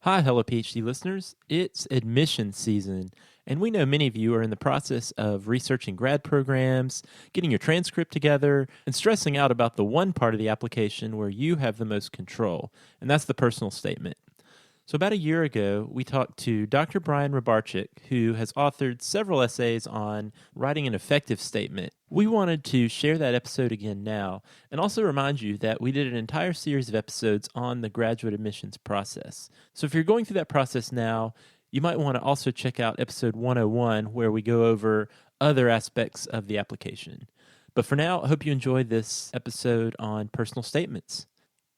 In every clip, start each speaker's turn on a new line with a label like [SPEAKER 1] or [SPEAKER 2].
[SPEAKER 1] Hi, HelloPhD listeners. It's admission season, and we know many of you are in the process of researching grad programs, getting your transcript together, and stressing out about the one part of the application where you have the most control, and that's the personal statement. So about a year ago, we talked to Dr. Brian Rabarchik, who has authored several essays on writing an effective statement. We wanted to share that episode again now, and also remind you that we did an entire series of episodes on the graduate admissions process. So if you're going through that process now, you might want to also check out episode 101, where we go over other aspects of the application. But for now, I hope you enjoyed this episode on personal statements.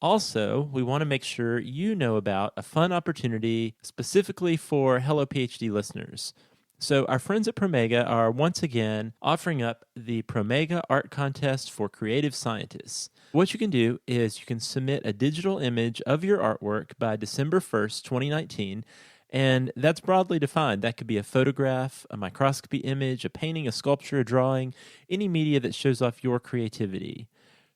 [SPEAKER 1] Also, we want to make sure you know about a fun opportunity specifically for HelloPhD listeners. So our friends at Promega are once again offering up the Promega Art Contest for Creative Scientists. What you can do is you can submit a digital image of your artwork by December 1st, 2019, and that's broadly defined. That could be a photograph, a microscopy image, a painting, a sculpture, a drawing, any media that shows off your creativity.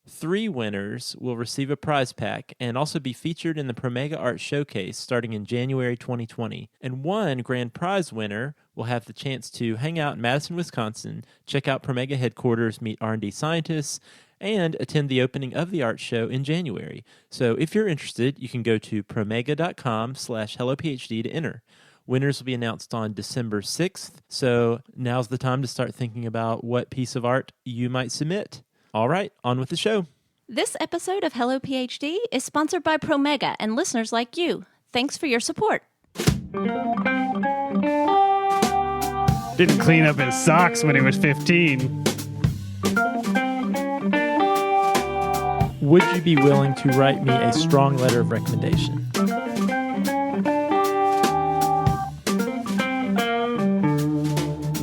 [SPEAKER 1] 3 winners will receive a prize pack and also be featured in the Promega Art Showcase starting in January 2020. And 1 grand prize winner will have the chance to hang out in Madison, Wisconsin, check out Promega headquarters, meet R&D scientists, and attend the opening of the art show in January. So if you're interested, you can go to promega.com/HelloPhD to enter. Winners will be announced on December 6th, so now's the time to start thinking about what piece of art you might submit. All right, on with the show.
[SPEAKER 2] This episode of Hello PhD is sponsored by Promega and listeners like you. Thanks for your support.
[SPEAKER 3] Didn't clean up his socks when he was 15.
[SPEAKER 1] Would you be willing to write me a strong letter of recommendation?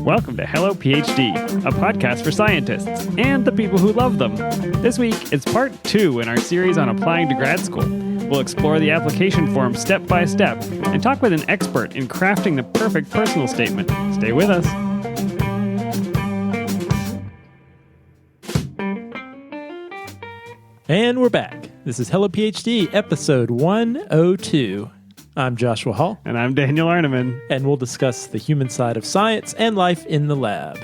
[SPEAKER 3] Welcome to Hello PhD, a podcast for scientists and the people who love them. This week, it's part 2 in our series on applying to grad school. We'll explore the application form step by step and talk with an expert in crafting the perfect personal statement. Stay with us.
[SPEAKER 1] And we're back. This is Hello PhD, episode 102. I'm Joshua Hall.
[SPEAKER 3] And I'm Daniel Arneman.
[SPEAKER 1] And we'll discuss the human side of science and life in the lab.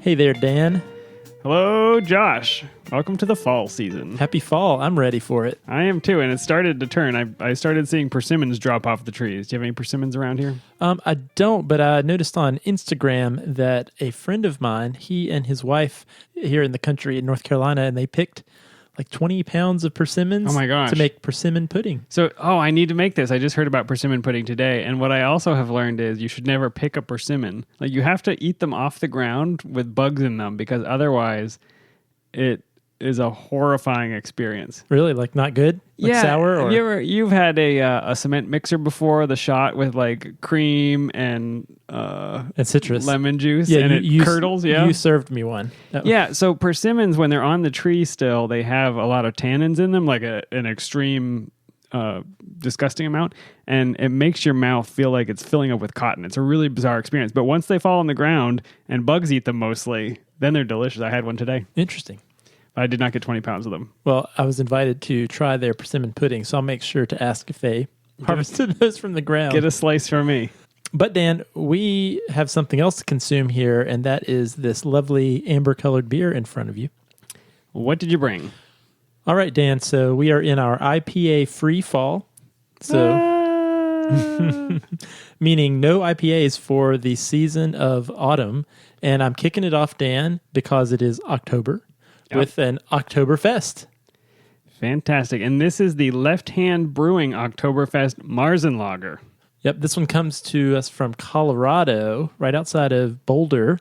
[SPEAKER 1] Hey there, Dan.
[SPEAKER 3] Hello, Josh. Welcome to the fall season.
[SPEAKER 1] Happy fall. I'm ready for it.
[SPEAKER 3] I am too, and it started to turn. I started seeing persimmons drop off the trees. Do you have any persimmons around here?
[SPEAKER 1] I don't, but I noticed on Instagram that a friend of mine, he and his wife here in the country in North Carolina, and they picked like 20 pounds of persimmons.
[SPEAKER 3] Oh my gosh.
[SPEAKER 1] To make persimmon pudding.
[SPEAKER 3] So, I need to make this. I just heard about persimmon pudding today. And what I also have learned is you should never pick a persimmon. Like, you have to eat them off the ground with bugs in them, because otherwise it is a horrifying experience.
[SPEAKER 1] Really? Like not good? Like sour? Or?
[SPEAKER 3] You've had a cement mixer before, the shot with like cream and
[SPEAKER 1] citrus,
[SPEAKER 3] lemon juice,
[SPEAKER 1] yeah,
[SPEAKER 3] and it curdles. Yeah,
[SPEAKER 1] you served me one.
[SPEAKER 3] Yeah, so persimmons, when they're on the tree still, they have a lot of tannins in them, like an extreme disgusting amount, and it makes your mouth feel like it's filling up with cotton. It's a really bizarre experience. But once they fall on the ground and bugs eat them mostly, then they're delicious. I had one today.
[SPEAKER 1] Interesting.
[SPEAKER 3] I did not get 20 pounds of them.
[SPEAKER 1] Well, I was invited to try their persimmon pudding, so I'll make sure to ask if they harvested those from the ground.
[SPEAKER 3] Get a slice for me.
[SPEAKER 1] But Dan, we have something else to consume here, and that is this lovely amber-colored beer in front of you.
[SPEAKER 3] What did you bring?
[SPEAKER 1] All right, Dan, so we are in our IPA-free fall. So, meaning no IPAs for the season of autumn. And I'm kicking it off, Dan, because it is October. Yep. With an Oktoberfest.
[SPEAKER 3] Fantastic. And this is the Left Hand Brewing Oktoberfest Marzenlager.
[SPEAKER 1] Yep, this one comes to us from Colorado, right outside of Boulder.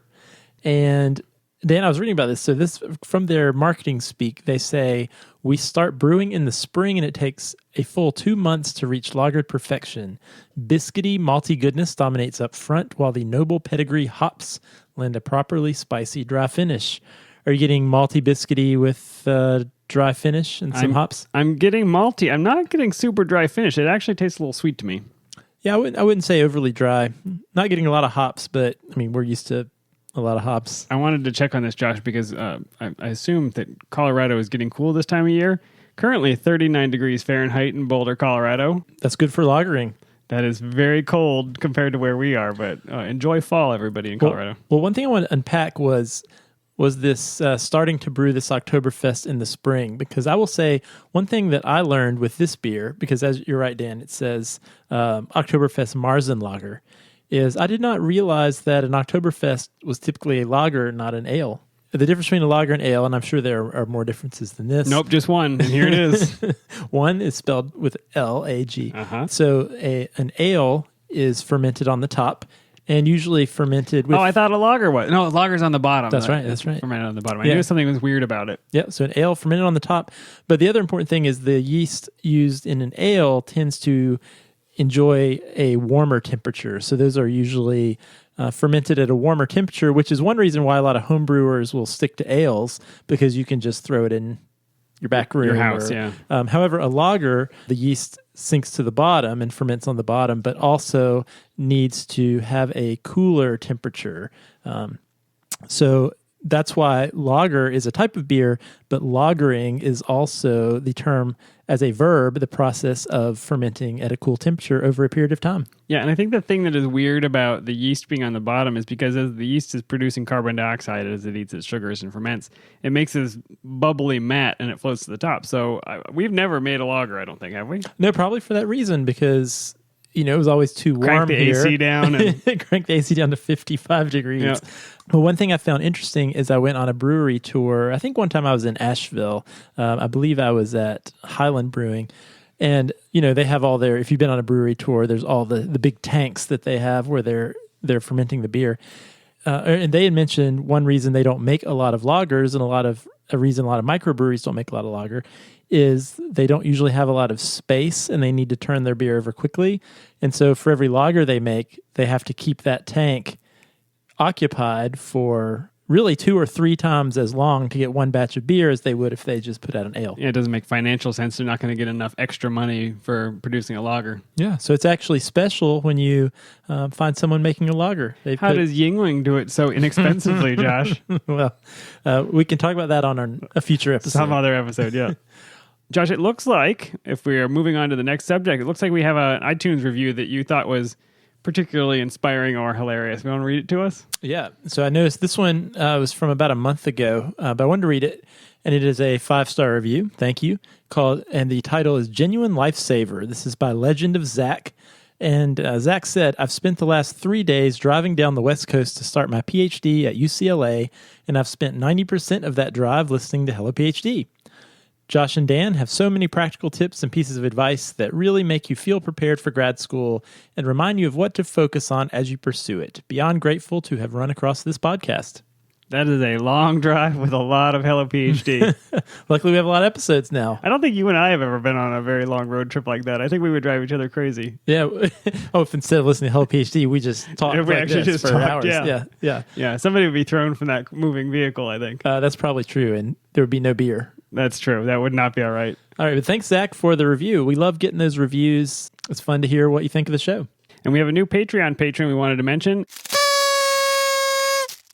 [SPEAKER 1] And Dan, I was reading about this. So this, from their marketing speak, they say, we start brewing in the spring and it takes a full 2 months to reach lagered perfection. Biscuity, malty goodness dominates up front, while the noble pedigree hops lend a properly spicy dry finish. Are you getting malty biscuity with dry finish and some hops?
[SPEAKER 3] I'm getting malty. I'm not getting super dry finish. It actually tastes a little sweet to me.
[SPEAKER 1] Yeah, I wouldn't say overly dry. Not getting a lot of hops, but I mean, we're used to a lot of hops.
[SPEAKER 3] I wanted to check on this, Josh, because I assume that Colorado is getting cool this time of year, currently 39 degrees Fahrenheit in Boulder, Colorado.
[SPEAKER 1] That's good for lagering.
[SPEAKER 3] That is very cold compared to where we are, but enjoy fall, everybody in Colorado.
[SPEAKER 1] Well, one thing I want to unpack was this starting to brew this Oktoberfest in the spring, because I will say one thing that I learned with this beer, because as you're right, Dan, it says Oktoberfest Marzenlager, is I did not realize that an Oktoberfest was typically a lager, not an ale. The difference between a lager and ale, and I'm sure there are more differences than this.
[SPEAKER 3] Nope, just one, and here it is.
[SPEAKER 1] One is spelled with L-A-G.
[SPEAKER 3] Uh-huh.
[SPEAKER 1] So an ale is fermented on the top, and usually fermented with...
[SPEAKER 3] Oh, I thought a lager was. No, lager's on the bottom.
[SPEAKER 1] That's right.
[SPEAKER 3] Fermented on the bottom. I knew something was weird about it.
[SPEAKER 1] Yeah, so an ale fermented on the top. But the other important thing is the yeast used in an ale tends to enjoy a warmer temperature. So those are usually fermented at a warmer temperature, which is one reason why a lot of home brewers will stick to ales, because you can just throw it in your back room.
[SPEAKER 3] Your house, yeah.
[SPEAKER 1] However, a lager, the yeast sinks to the bottom and ferments on the bottom, but also needs to have a cooler temperature. So that's why lager is a type of beer, but lagering is also the term as a verb, the process of fermenting at a cool temperature over a period of time.
[SPEAKER 3] Yeah, and I think the thing that is weird about the yeast being on the bottom is because as the yeast is producing carbon dioxide as it eats its sugars and ferments, it makes this bubbly mat and it floats to the top. So we've never made a lager, I don't think, have we?
[SPEAKER 1] No, probably for that reason, because it was always too warm here.
[SPEAKER 3] Crank the AC down. And
[SPEAKER 1] Crank the AC down to 55 degrees.
[SPEAKER 3] Yeah.
[SPEAKER 1] But one thing I found interesting is I went on a brewery tour. I think one time I was in Asheville. I believe I was at Highland Brewing. And, they have all their, if you've been on a brewery tour, there's all the big tanks that they have where they're fermenting the beer. And they had mentioned one reason they don't make a lot of lagers, and a reason a lot of microbreweries don't make a lot of lager is they don't usually have a lot of space and they need to turn their beer over quickly. And so for every lager they make, they have to keep that tank occupied for really 2 or 3 times as long to get one batch of beer as they would if they just put out an ale.
[SPEAKER 3] Yeah, it doesn't make financial sense. They're not going to get enough extra money for producing a lager.
[SPEAKER 1] Yeah, so it's actually special when you find someone making a lager.
[SPEAKER 3] How does Yingling do it so inexpensively, Josh?
[SPEAKER 1] Well, we can talk about that on a future episode.
[SPEAKER 3] Some other episode, yeah. Josh, it looks like, if we are moving on to the next subject, it looks like we have an iTunes review that you thought was particularly inspiring or hilarious. You want to read it to us?
[SPEAKER 1] Yeah. So I noticed this one was from about a month ago, but I wanted to read it, and it is a 5-star review. Thank you. And the title is Genuine Lifesaver. This is by Legend of Zach. And Zach said, I've spent the last 3 days driving down the West Coast to start my PhD at UCLA, and I've spent 90% of that drive listening to HelloPhD. Josh and Dan have so many practical tips and pieces of advice that really make you feel prepared for grad school and remind you of what to focus on as you pursue it. Beyond grateful to have run across this podcast.
[SPEAKER 3] That is a long drive with a lot of HelloPhD.
[SPEAKER 1] Luckily, we have a lot of episodes now.
[SPEAKER 3] I don't think you and I have ever been on a very long road trip like that. I think we would drive each other crazy.
[SPEAKER 1] Yeah. If instead of listening to HelloPhD, we just talked for hours. Yeah.
[SPEAKER 3] Somebody would be thrown from that moving vehicle, I think.
[SPEAKER 1] That's probably true, and there would be no beer.
[SPEAKER 3] That's true. That would not be all right.
[SPEAKER 1] All right, but thanks, Zach, for the review. We love getting those reviews. It's fun to hear what you think of the show.
[SPEAKER 3] And we have a new Patreon patron we wanted to mention.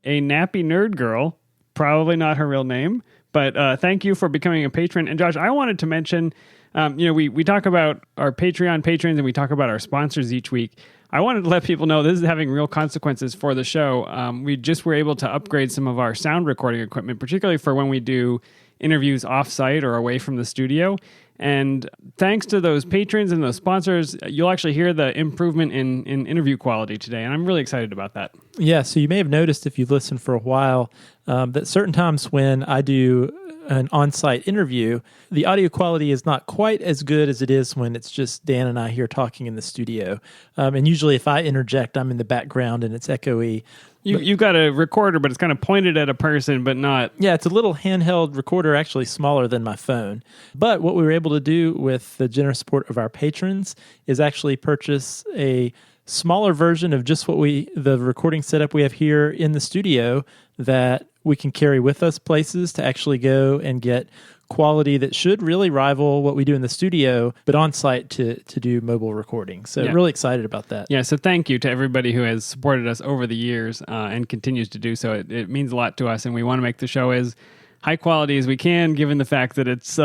[SPEAKER 3] A nappy nerd girl. Probably not her real name, but thank you for becoming a patron. And Josh, I wanted to mention, we talk about our Patreon patrons and we talk about our sponsors each week. I wanted to let people know this is having real consequences for the show. We just were able to upgrade some of our sound recording equipment, particularly for when we do interviews off-site or away from the studio. And thanks to those patrons and those sponsors, you'll actually hear the improvement in interview quality today. And I'm really excited about that.
[SPEAKER 1] Yeah, so you may have noticed if you've listened for a while that certain times when I do an on-site interview, the audio quality is not quite as good as it is when it's just Dan and I here talking in the studio. And usually if I interject, I'm in the background and it's echoey.
[SPEAKER 3] You've got a recorder, but it's kind of pointed at a person, but not...
[SPEAKER 1] Yeah, it's a little handheld recorder, actually smaller than my phone. But what we were able to do with the generous support of our patrons is actually purchase a smaller version of just the recording setup we have here in the studio that we can carry with us places to actually go and get quality that should really rival what we do in the studio, but on site to do mobile recording. So really excited about that.
[SPEAKER 3] Yeah, so thank you to everybody who has supported us over the years and continues to do so. It means a lot to us, and we want to make the show as high quality as we can, given the fact that it's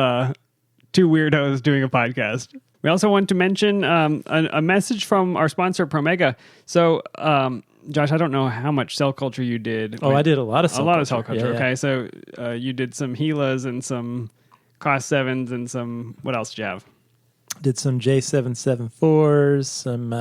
[SPEAKER 3] two weirdos doing a podcast. We also want to mention a message from our sponsor, Promega. So, Josh, I don't know how much cell culture you did.
[SPEAKER 1] I did a lot of cell culture.
[SPEAKER 3] A lot of cell culture,
[SPEAKER 1] Yeah.
[SPEAKER 3] okay. So you did some HeLAs and some COS7s and some, what else did you have?
[SPEAKER 1] Did some J774s, some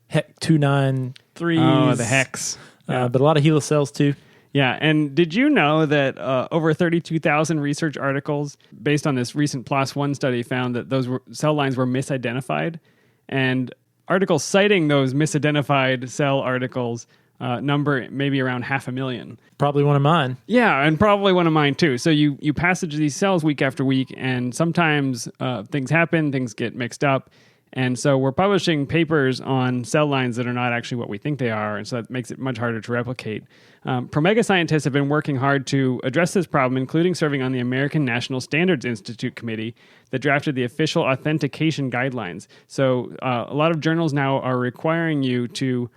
[SPEAKER 1] HEC 293s.
[SPEAKER 3] Oh, the HEX.
[SPEAKER 1] But a lot of HeLa cells too.
[SPEAKER 3] Yeah, and did you know that over 32,000 research articles based on this recent PLOS One study found that those cell lines were misidentified? And articles citing those misidentified cell articles number maybe around 500,000.
[SPEAKER 1] Probably one of mine.
[SPEAKER 3] Yeah, and probably one of mine too. So you passage these cells week after week, and sometimes things happen, things get mixed up. And so we're publishing papers on cell lines that are not actually what we think they are, and so that makes it much harder to replicate. Promega scientists have been working hard to address this problem, including serving on the American National Standards Institute committee that drafted the official authentication guidelines. So a lot of journals now are requiring you to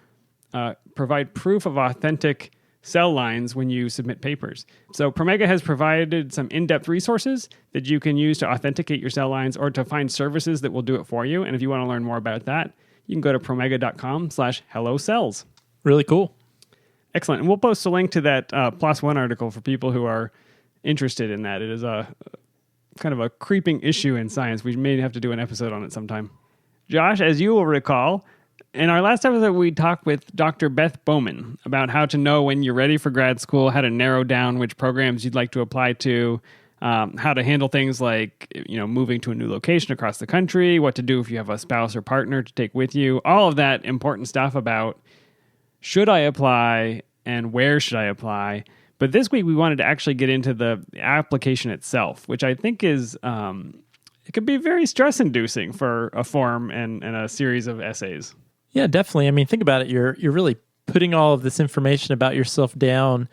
[SPEAKER 3] provide proof of authentic cell lines when you submit papers. So Promega has provided some in-depth resources that you can use to authenticate your cell lines or to find services that will do it for you. And if you want to learn more about that, you can go to promega.com/hellocells.
[SPEAKER 1] Really cool.
[SPEAKER 3] Excellent. And we'll post a link to that PLOS One article for people who are interested in that. It is a kind of a creeping issue in science. We may have to do an episode on it sometime. Josh, as you will recall, in our last episode, we talked with Dr. Beth Bowman about how to know when you're ready for grad school, how to narrow down which programs you'd like to apply to, how to handle things like, moving to a new location across the country, what to do if you have a spouse or partner to take with you, all of that important stuff about should I apply and where should I apply. But this week, we wanted to actually get into the application itself, which I think is it could be very stress-inducing for a form and a series of essays.
[SPEAKER 1] Yeah, definitely. I mean, think about it. You're really putting all of this information about yourself down,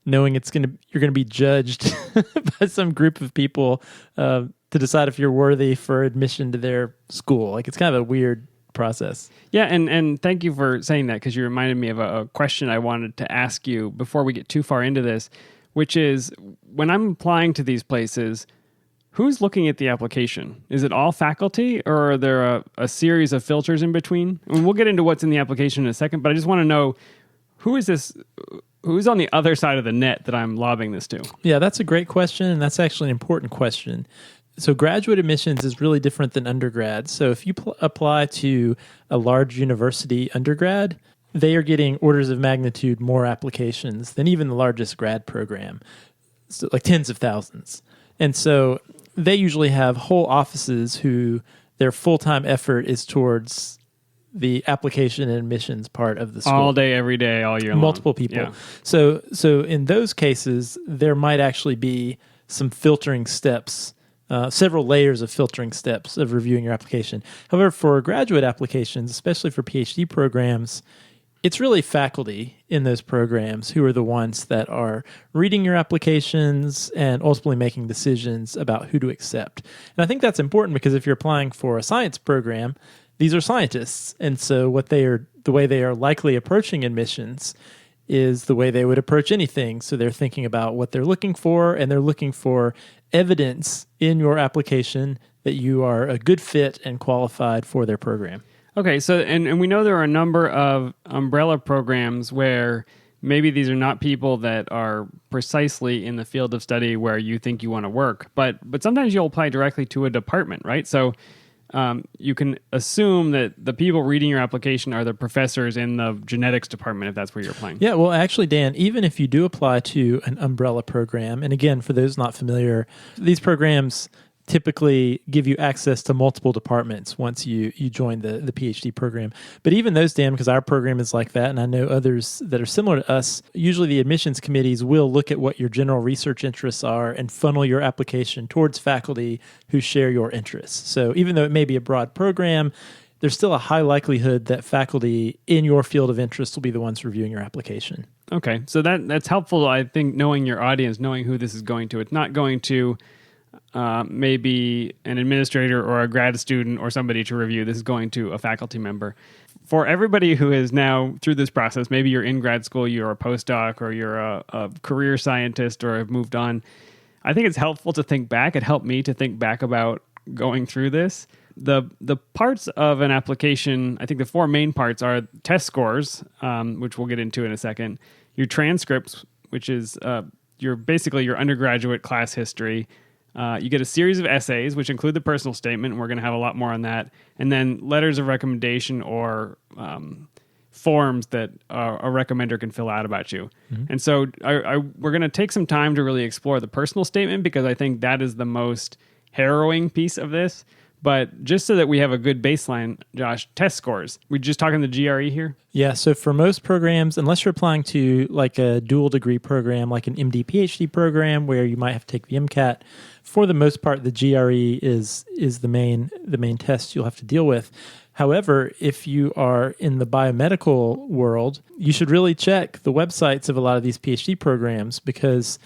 [SPEAKER 1] knowing you're going to be judged by some group of people to decide if you're worthy for admission to their school. Like, it's kind of a weird process.
[SPEAKER 3] Yeah, and thank you for saying that, because you reminded me of a question I wanted to ask you before we get too far into this, which is, when I'm applying to these places, who's looking at the application? Is it all faculty, or are there a series of filters in between? And we'll get into what's in the application in a second, but I just want to know, who's on the other side of the net that I'm lobbing this to?
[SPEAKER 1] Yeah, that's a great question, and that's actually an important question. So graduate admissions is really different than undergrad. So if you apply to a large university undergrad, they are getting orders of magnitude more applications than even the largest grad program, so like tens of thousands. And so they usually have whole offices who their full-time effort is towards the application and admissions part of the school.
[SPEAKER 3] All day, every day, all year long.
[SPEAKER 1] Multiple people.
[SPEAKER 3] Yeah.
[SPEAKER 1] So in those cases, there might actually be some filtering steps, several layers of filtering steps of reviewing your application. However, for graduate applications, especially for PhD programs, it's really faculty in those programs who are the ones that are reading your applications and ultimately making decisions about who to accept. And I think that's important, because if you're applying for a science program, these are scientists. And so the way they are likely approaching admissions is the way they would approach anything. So they're thinking about what they're looking for, and they're looking for evidence in your application that you are a good fit and qualified for their program.
[SPEAKER 3] Okay, so and we know there are a number of umbrella programs where maybe these are not people that are precisely in the field of study where you think you want to work, but sometimes you'll apply directly to a department, right? So you can assume that the people reading your application are the professors in the genetics department, if that's where you're applying.
[SPEAKER 1] Yeah, well, actually, Dan, even if you do apply to an umbrella program, and again, for those not familiar, these programs typically give you access to multiple departments once you join the PhD program. But even those, Dan, because our program is like that, and I know others that are similar to us, usually the admissions committees will look at what your general research interests are and funnel your application towards faculty who share your interests. So even though it may be a broad program, there's still a high likelihood that faculty in your field of interest will be the ones reviewing your application.
[SPEAKER 3] Okay, so that's helpful, I think, knowing your audience, knowing who this is going to. It's not going to maybe an administrator or a grad student or somebody to review. This is going to a faculty member. For everybody who is now through this process, maybe you're in grad school, you're a postdoc, or you're a career scientist, or have moved on, I think it's helpful to think back. It helped me to think back about going through this. The parts of an application, I think the 4 main parts are test scores, which we'll get into in a second, your transcripts, which is basically your undergraduate class history. You get a series of essays, which include the personal statement, and we're going to have a lot more on that, and then letters of recommendation or forms that a recommender can fill out about you. Mm-hmm. And so we're going to take some time to really explore the personal statement, because I think that is the most harrowing piece of this. But just so that we have a good baseline, Josh, test scores. We just talking the GRE here?
[SPEAKER 1] Yeah, so for most programs, unless you're applying to like a dual degree program, like an MD PhD program where you might have to take the MCAT, for the most part, the GRE is the main test you'll have to deal with. However, if you are in the biomedical world, you should really check the websites of a lot of these PhD programs, because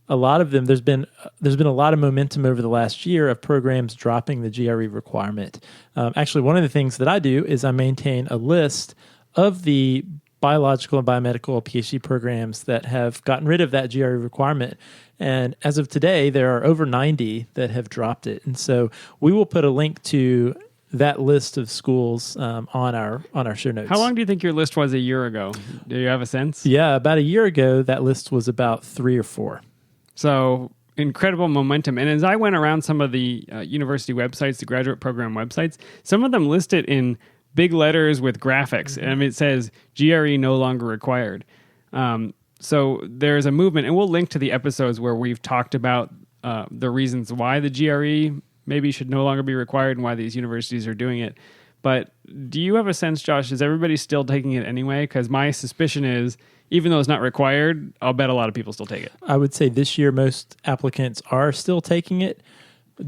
[SPEAKER 1] a lot of them, there's been a lot of momentum over the last year of programs dropping the GRE requirement. Actually, one of the things that I do is I maintain a list of the biological and biomedical PhD programs that have gotten rid of that GRE requirement. And as of today, there are over 90 that have dropped it. And so we will put a link to that list of schools on our show notes.
[SPEAKER 3] How long do you think your list was a year ago? Do you have a sense?
[SPEAKER 1] Yeah, about a year ago, that list was about 3 or 4.
[SPEAKER 3] So incredible momentum. And as I went around some of the university websites, the graduate program websites, some of them list it in big letters with graphics. Mm-hmm. And it says GRE no longer required. So there's a movement, and we'll link to the episodes where we've talked about the reasons why the GRE maybe should no longer be required and why these universities are doing it. But do you have a sense, Josh, is everybody still taking it anyway? Because my suspicion is, even though it's not required, I'll bet a lot of people still take it.
[SPEAKER 1] I would say this year most applicants are still taking it.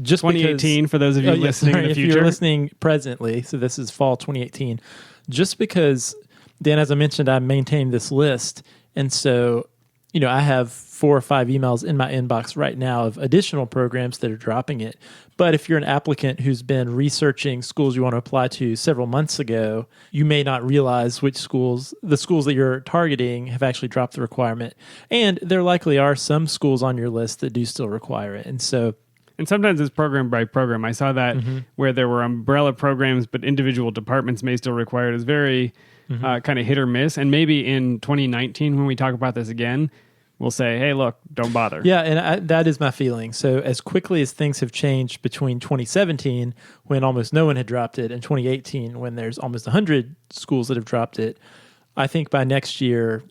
[SPEAKER 1] Just
[SPEAKER 3] 2018 for those of you listening in the future.
[SPEAKER 1] If you're listening presently, so this is fall 2018. Just because, Dan, as I mentioned, I maintain this list, and so I have 4 or 5 emails in my inbox right now of additional programs that are dropping it. But if you're an applicant who's been researching schools you want to apply to several months ago, you may not realize the schools that you're targeting have actually dropped the requirement. And there likely are some schools on your list that do still require it. And
[SPEAKER 3] sometimes it's program by program. I saw that where there were umbrella programs, but individual departments may still require it. It's very kind of hit or miss. And maybe in 2019, when we talk about this again, we'll say, hey, look, don't bother.
[SPEAKER 1] Yeah, and that is my feeling. So as quickly as things have changed between 2017, when almost no one had dropped it, and 2018, when there's almost 100 schools that have dropped it, I think by next year,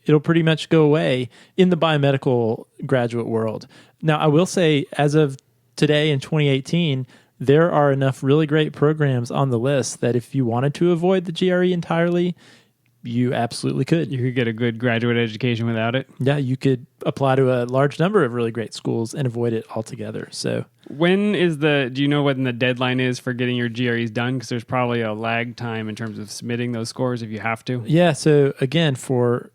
[SPEAKER 1] it'll pretty much go away in the biomedical graduate world. Now, I will say, as of today in 2018, there are enough really great programs on the list that if you wanted to avoid the GRE entirely, you absolutely could.
[SPEAKER 3] You could get a good graduate education without it.
[SPEAKER 1] Yeah, you could apply to a large number of really great schools and avoid it altogether. So,
[SPEAKER 3] do you know when the deadline is for getting your GREs done? Because there's probably a lag time in terms of submitting those scores if you have to.
[SPEAKER 1] Yeah, so again, for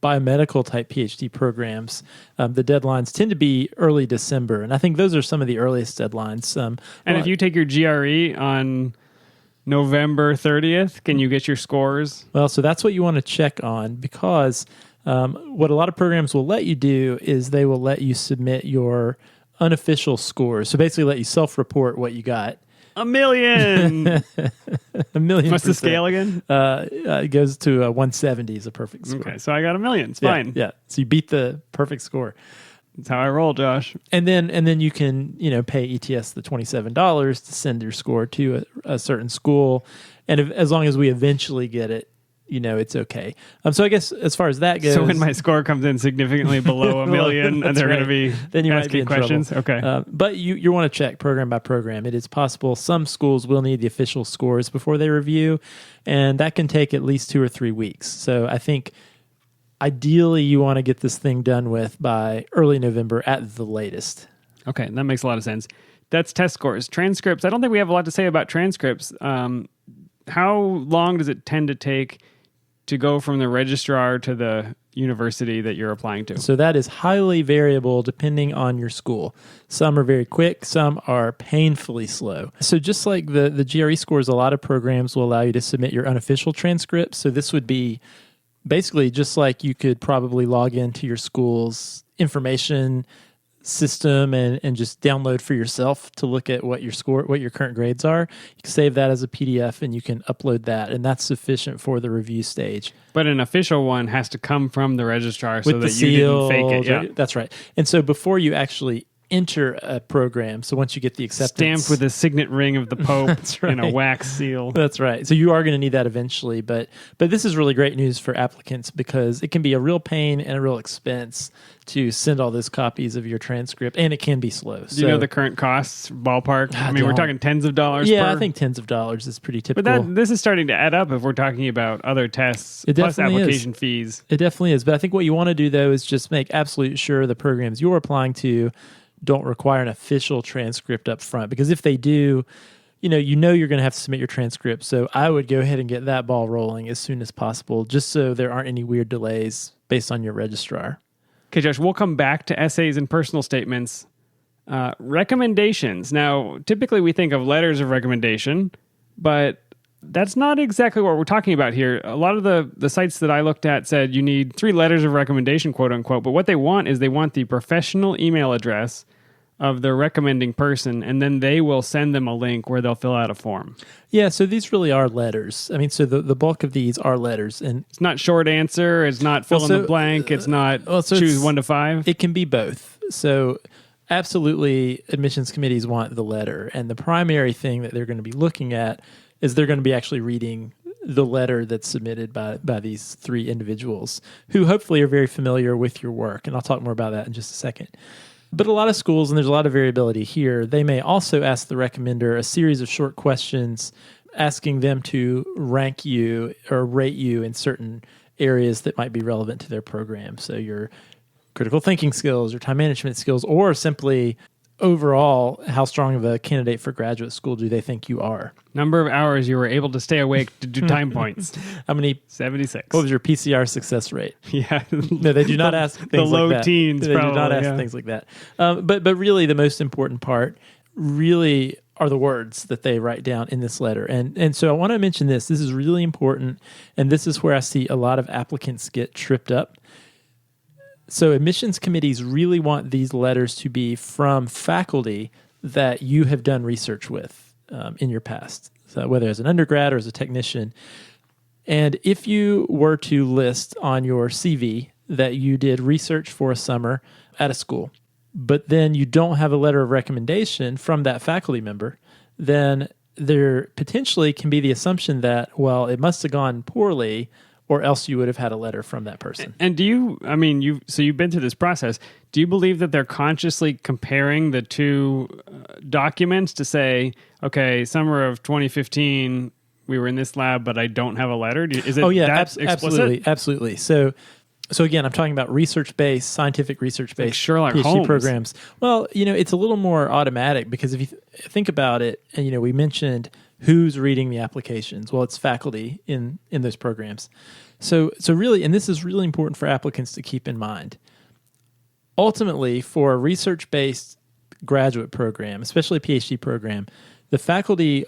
[SPEAKER 1] biomedical type PhD programs, the deadlines tend to be early December. And I think those are some of the earliest deadlines.
[SPEAKER 3] And if you take your GRE on November 30th, can you get your scores?
[SPEAKER 1] Well, so that's what you want to check on, because what a lot of programs will let you do is they will let you submit your unofficial scores. So basically let you self-report what you got.
[SPEAKER 3] 1 million!
[SPEAKER 1] 1 million.
[SPEAKER 3] What's the scale again?
[SPEAKER 1] It goes to 170 is a perfect score.
[SPEAKER 3] Okay, so I got 1 million. It's fine.
[SPEAKER 1] Yeah, so you beat the perfect score.
[SPEAKER 3] That's how I roll, Josh.
[SPEAKER 1] And then you can pay ETS the $27 to send your score to a certain school, and as long as we eventually get it, it's okay. So I guess as far as that goes,
[SPEAKER 3] so when my score comes in significantly below 1 million, and they're going to be
[SPEAKER 1] then you
[SPEAKER 3] asking
[SPEAKER 1] might be in
[SPEAKER 3] questions.
[SPEAKER 1] Trouble.
[SPEAKER 3] Okay,
[SPEAKER 1] but you want to check program by program. It is possible some schools will need the official scores before they review, and that can take at least 2 or 3 weeks. So I think, ideally, you want to get this thing done with by early November at the latest.
[SPEAKER 3] Okay, that makes a lot of sense. That's test scores. Transcripts, I don't think we have a lot to say about transcripts. How long does it tend to take to go from the registrar to the university that you're applying to?
[SPEAKER 1] So that is highly variable depending on your school. Some are very quick, some are painfully slow. So just like the GRE scores, a lot of programs will allow you to submit your unofficial transcripts. So this would be basically just like you could probably log into your school's information system and just download for yourself to look at what your current grades are. You can save that as a PDF and you can upload that, and that's sufficient for the review stage.
[SPEAKER 3] But an official one has to come from the registrar so
[SPEAKER 1] With
[SPEAKER 3] that
[SPEAKER 1] the
[SPEAKER 3] you
[SPEAKER 1] seal,
[SPEAKER 3] didn't fake it. Yeah.
[SPEAKER 1] that's right. And so before you actually enter a program, so once you get the acceptance,
[SPEAKER 3] Stamped with the signet ring of the Pope
[SPEAKER 1] That's right.
[SPEAKER 3] and a wax seal.
[SPEAKER 1] That's right. So you are going to need that eventually, but this is really great news for applicants because it can be a real pain and a real expense to send all those copies of your transcript, and it can be slow.
[SPEAKER 3] Do you know the current costs, ballpark? I mean, we're
[SPEAKER 1] don't.
[SPEAKER 3] talking tens of dollars
[SPEAKER 1] Yeah,
[SPEAKER 3] per?
[SPEAKER 1] I think tens of dollars is pretty typical.
[SPEAKER 3] But this is starting to add up if we're talking about other tests
[SPEAKER 1] It
[SPEAKER 3] plus
[SPEAKER 1] definitely
[SPEAKER 3] application fees.
[SPEAKER 1] It definitely is. But I think what you want to do, though, is just make absolute sure the programs you're applying to don't require an official transcript up front. Because if they do, you know you're going to have to submit your transcript. So I would go ahead and get that ball rolling as soon as possible, just so there aren't any weird delays based on your registrar.
[SPEAKER 3] Okay, Josh, we'll come back to essays and personal statements. Recommendations. Now, typically we think of letters of recommendation, but that's not exactly what we're talking about here. A lot of the sites that I looked at said you need 3 letters of recommendation, quote unquote, but what they want is they want the professional email address of the recommending person, and then they will send them a link where they'll fill out a form.
[SPEAKER 1] Yeah, so these really are letters. I mean, so the bulk of these are letters. And
[SPEAKER 3] It's not short answer, it's not fill in the blank, it's not choose 1 to 5.
[SPEAKER 1] It can be both. So absolutely, admissions committees want the letter. And the primary thing that they're going to be looking at is they're going to be actually reading the letter that's submitted by these 3 individuals who hopefully are very familiar with your work. And I'll talk more about that in just a second. But a lot of schools, and there's a lot of variability here, they may also ask the recommender a series of short questions asking them to rank you or rate you in certain areas that might be relevant to their program. So your critical thinking skills, your time management skills, or simply overall, how strong of a candidate for graduate school do they think you are?
[SPEAKER 3] Number of hours you were able to stay awake to do time points.
[SPEAKER 1] How many?
[SPEAKER 3] 76.
[SPEAKER 1] What was your PCR success rate?
[SPEAKER 3] Yeah.
[SPEAKER 1] No, they do not ask things
[SPEAKER 3] the
[SPEAKER 1] like
[SPEAKER 3] low
[SPEAKER 1] that.
[SPEAKER 3] teens,
[SPEAKER 1] They
[SPEAKER 3] probably,
[SPEAKER 1] do not ask things like that. But really, the most important part really are the words that they write down in this letter. And so I want to mention this. This is really important, and this is where I see a lot of applicants get tripped up. So admissions committees really want these letters to be from faculty that you have done research with in your past, so whether as an undergrad or as a technician. And if you were to list on your CV that you did research for a summer at a school, but then you don't have a letter of recommendation from that faculty member, then there potentially can be the assumption that, well, it must have gone poorly, or else you would have had a letter from that person.
[SPEAKER 3] And you've been through this process. Do you believe that they're consciously comparing the 2 documents to say, okay, summer of 2015, we were in this lab, but I don't have a letter? Is it that explicit?
[SPEAKER 1] Absolutely. So again, I'm talking about research-based, scientific research-based
[SPEAKER 3] like Sherlock
[SPEAKER 1] PhD
[SPEAKER 3] Holmes
[SPEAKER 1] programs. Well, it's a little more automatic because if you think about it, and we mentioned who's reading the applications. Well, it's faculty in those programs. So really, and this is really important for applicants to keep in mind. Ultimately, for a research-based graduate program, especially a PhD program, the faculty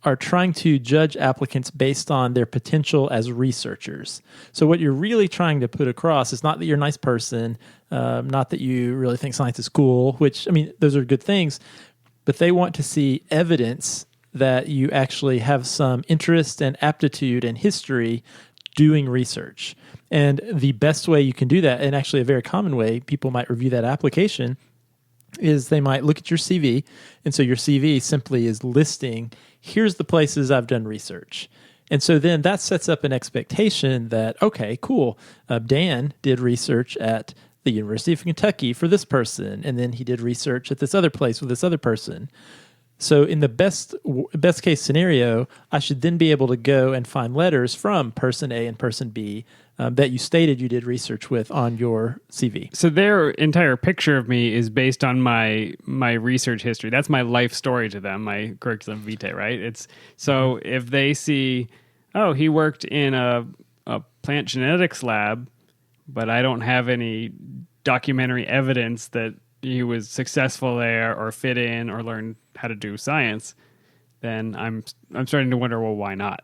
[SPEAKER 1] are trying to judge applicants based on their potential as researchers. So what you're really trying to put across is not that you're a nice person, not that you really think science is cool, which, I mean, those are good things, but they want to see evidence that you actually have some interest and aptitude and history doing research. And the best way you can do that, and actually a very common way people might review that application, is they might look at your CV. And so your CV simply is listing, here's the places I've done research. And so then that sets up an expectation that, okay, cool, Dan did research at the University of Kentucky for this person, and then he did research at this other place with this other person. So in the best case scenario, I should then be able to go and find letters from person A and person B that you stated you did research with on your CV.
[SPEAKER 3] So their entire picture of me is based on my research history. That's my life story to them, my curriculum vitae, right? It's so if they see, oh, he worked in a plant genetics lab, but I don't have any documentary evidence that he was successful there or fit in or learned how to do science, then I'm starting to wonder, well, why not?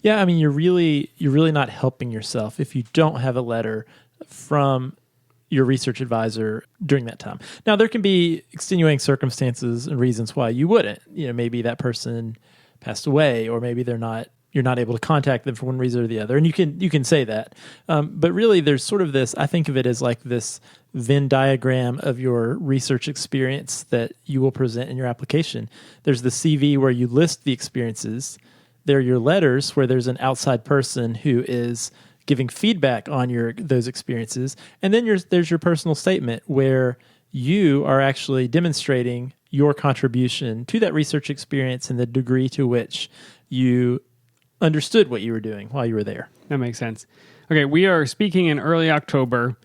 [SPEAKER 1] Yeah, I mean, you're really not helping yourself if you don't have a letter from your research advisor during that time. Now, there can be extenuating circumstances and reasons why you wouldn't. Maybe that person passed away, or maybe you're not able to contact them for one reason or the other, and you can say that. But really, there's sort of this. I think of it as like this Venn diagram of your research experience that you will present in your application. There's the CV where you list the experiences. There are your letters where there's an outside person who is giving feedback on those experiences, and then there's your personal statement where you are actually demonstrating your contribution to that research experience and the degree to which you understood what you were doing while you were there.
[SPEAKER 3] That makes sense. Okay, we are speaking in early October.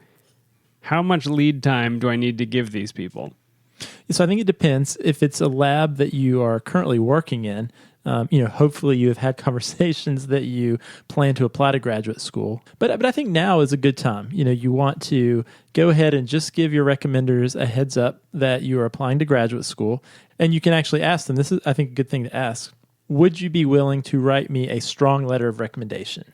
[SPEAKER 3] How much lead time do I need to give these people?
[SPEAKER 1] So I think it depends. If it's a lab that you are currently working in, hopefully you have had conversations that you plan to apply to graduate school. But I think now is a good time. You want to go ahead and just give your recommenders a heads up that you are applying to graduate school. And you can actually ask them, this is, I think, a good thing to ask. Would you be willing to write me a strong letter of recommendation?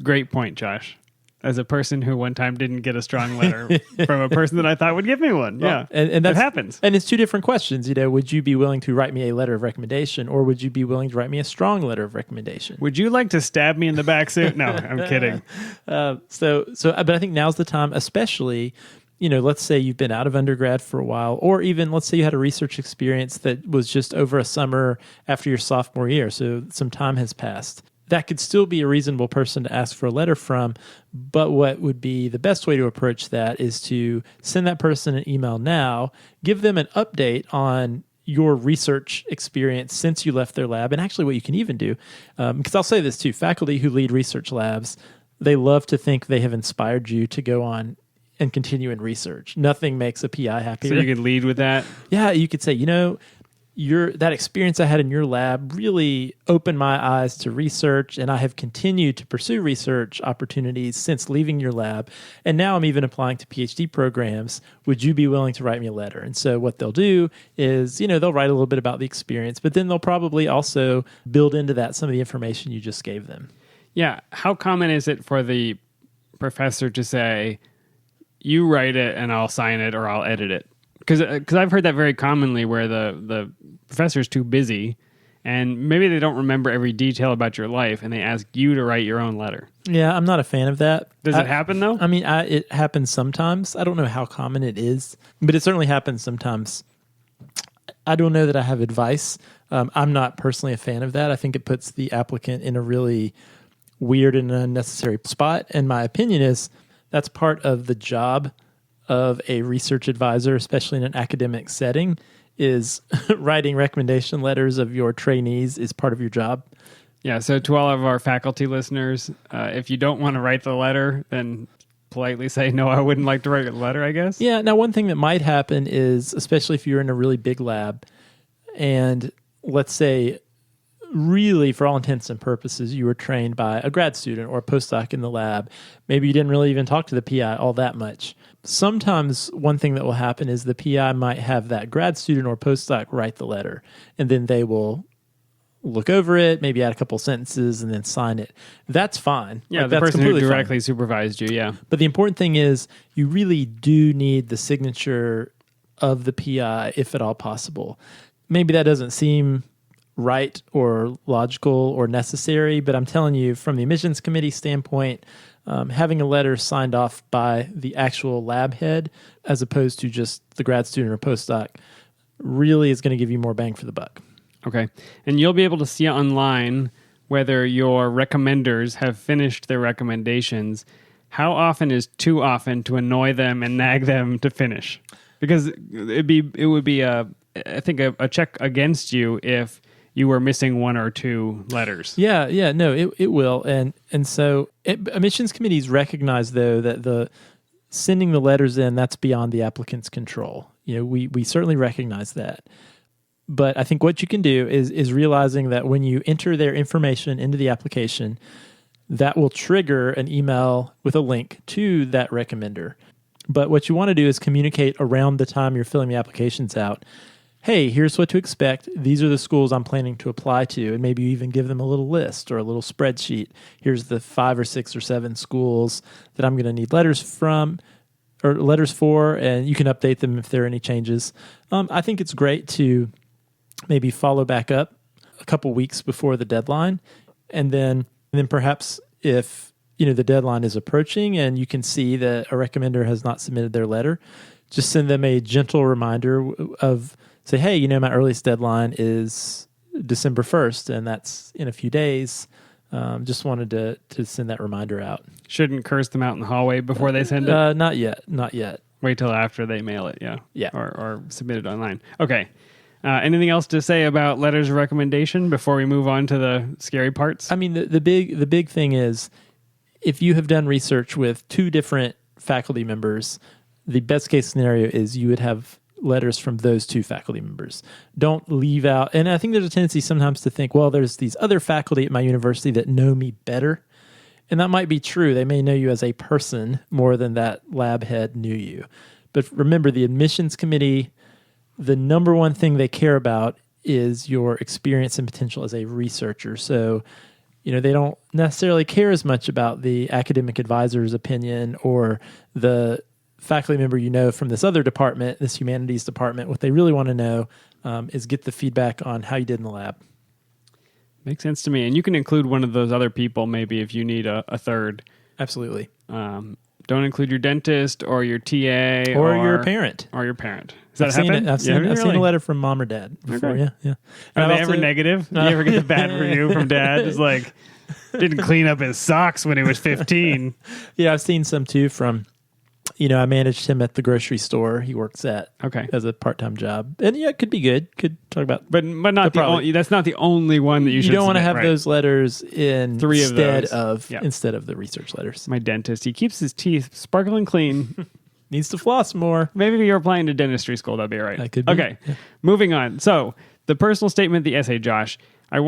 [SPEAKER 3] Great point, Josh. As a person who one time didn't get a strong letter from a person that I thought would give me one. Yeah,
[SPEAKER 1] and
[SPEAKER 3] that happens.
[SPEAKER 1] And it's two different questions. Would you be willing to write me a letter of recommendation, or would you be willing to write me a strong letter of recommendation?
[SPEAKER 3] Would you like to stab me in the back suit? No, I'm kidding.
[SPEAKER 1] But I think now's the time, especially, let's say you've been out of undergrad for a while, or even let's say you had a research experience that was just over a summer after your sophomore year, so some time has passed. That could still be a reasonable person to ask for a letter from, but what would be the best way to approach that is to send that person an email now, give them an update on your research experience since you left their lab, and actually what you can even do, because I'll say this too, faculty who lead research labs, they love to think they have inspired you to go on and continue in research. Nothing makes a PI happier.
[SPEAKER 3] So you could lead with that?
[SPEAKER 1] Yeah, you could say, that experience I had in your lab really opened my eyes to research, and I have continued to pursue research opportunities since leaving your lab. And now I'm even applying to PhD programs. Would you be willing to write me a letter? And so what they'll do is, they'll write a little bit about the experience, but then they'll probably also build into that some of the information you just gave them.
[SPEAKER 3] Yeah. How common is it for the professor to say, you write it and I'll sign it or I'll edit it? Because I've heard that very commonly where the professor's too busy and maybe they don't remember every detail about your life and they ask you to write your own letter.
[SPEAKER 1] Yeah, I'm not a fan of that.
[SPEAKER 3] Does it happen though?
[SPEAKER 1] I mean, it happens sometimes. I don't know how common it is, but it certainly happens sometimes. I don't know that I have advice. I'm not personally a fan of that. I think it puts the applicant in a really weird and unnecessary spot. And my opinion is that's part of the job of a research advisor, especially in an academic setting, is writing recommendation letters of your trainees is part of your job.
[SPEAKER 3] Yeah, so to all of our faculty listeners, if you don't want to write the letter, then politely say, no, I wouldn't like to write a letter, I guess.
[SPEAKER 1] Yeah, now one thing that might happen is, especially if you're in a really big lab, and let's say really, for all intents and purposes, you were trained by a grad student or a postdoc in the lab. Maybe you didn't really even talk to the PI all that much. Sometimes one thing that will happen is the PI might have that grad student or postdoc write the letter, and then they will look over it, maybe add a couple sentences, and then sign it. That's fine.
[SPEAKER 3] Yeah, the person who directly supervised you, yeah.
[SPEAKER 1] But the important thing is you really do need the signature of the PI, if at all possible. Maybe that doesn't seem right or logical or necessary, but I'm telling you, from the admissions committee standpoint, having a letter signed off by the actual lab head as opposed to just the grad student or postdoc really is going to give you more bang for the buck.
[SPEAKER 3] Okay. And you'll be able to see online whether your recommenders have finished their recommendations. How often is too often to annoy them and nag them to finish? Because it would be I think a check against you if you were missing one or two letters.
[SPEAKER 1] Yeah, no, it will. And so admissions committees recognize, though, that the sending the letters in, that's beyond the applicant's control. We certainly recognize that. But I think what you can do is realizing that when you enter their information into the application, that will trigger an email with a link to that recommender. But what you want to do is communicate around the time you're filling the applications out. hey, here's what to expect. These are the schools I'm planning to apply to. And maybe you even give them a little list or a little spreadsheet. Here's the 5 or 6 or 7 schools that I'm going to need letters from or letters for, and you can update them if there are any changes. I think it's great to maybe follow back up a couple weeks before the deadline, and then perhaps if the deadline is approaching and you can see that a recommender has not submitted their letter, just send them a gentle reminder of, say, hey, my earliest deadline is December 1st, and that's in a few days. Just wanted to send that reminder out.
[SPEAKER 3] Shouldn't curse them out in the hallway before they send it?
[SPEAKER 1] Not yet.
[SPEAKER 3] Wait till after they mail it, yeah.
[SPEAKER 1] Yeah.
[SPEAKER 3] Or submit it online. Okay. Anything else to say about letters of recommendation before we move on to the scary parts?
[SPEAKER 1] I mean, the big thing is, if you have done research with 2 different faculty members, the best case scenario is you would have letters from those 2 faculty members. Don't leave out, and I think there's a tendency sometimes to think, well, there's these other faculty at my university that know me better. And that might be true. They may know you as a person more than that lab head knew you. But remember, the admissions committee, the number one thing they care about is your experience and potential as a researcher. So, they don't necessarily care as much about the academic advisor's opinion or the faculty member from this other department, this humanities department. What they really want to know is get the feedback on how you did in the lab.
[SPEAKER 3] Makes sense to me. And you can include one of those other people maybe if you need a third.
[SPEAKER 1] Absolutely.
[SPEAKER 3] Don't include your dentist or your TA
[SPEAKER 1] or your parent.
[SPEAKER 3] Or your parent. Does that
[SPEAKER 1] I've
[SPEAKER 3] happen?
[SPEAKER 1] I've seen a letter from mom or dad before.
[SPEAKER 3] Okay.
[SPEAKER 1] Yeah.
[SPEAKER 3] Are they ever negative? Do you ever get the bad review from dad? It's like, didn't clean up his socks when he was 15.
[SPEAKER 1] Yeah, I've seen some too from, I managed him at the grocery store he works at as a part-time job. And it could be good. Could talk about,
[SPEAKER 3] but not that's not the only one that you should.
[SPEAKER 1] You don't want to
[SPEAKER 3] submit,
[SPEAKER 1] have those letters in
[SPEAKER 3] 3 of
[SPEAKER 1] instead of the research letters.
[SPEAKER 3] My dentist, he keeps his teeth sparkling clean.
[SPEAKER 1] Needs to floss more.
[SPEAKER 3] Maybe if you're applying to dentistry school, that'd be all right.
[SPEAKER 1] That could be.
[SPEAKER 3] Okay, moving on. So the personal statement, the essay, Josh. I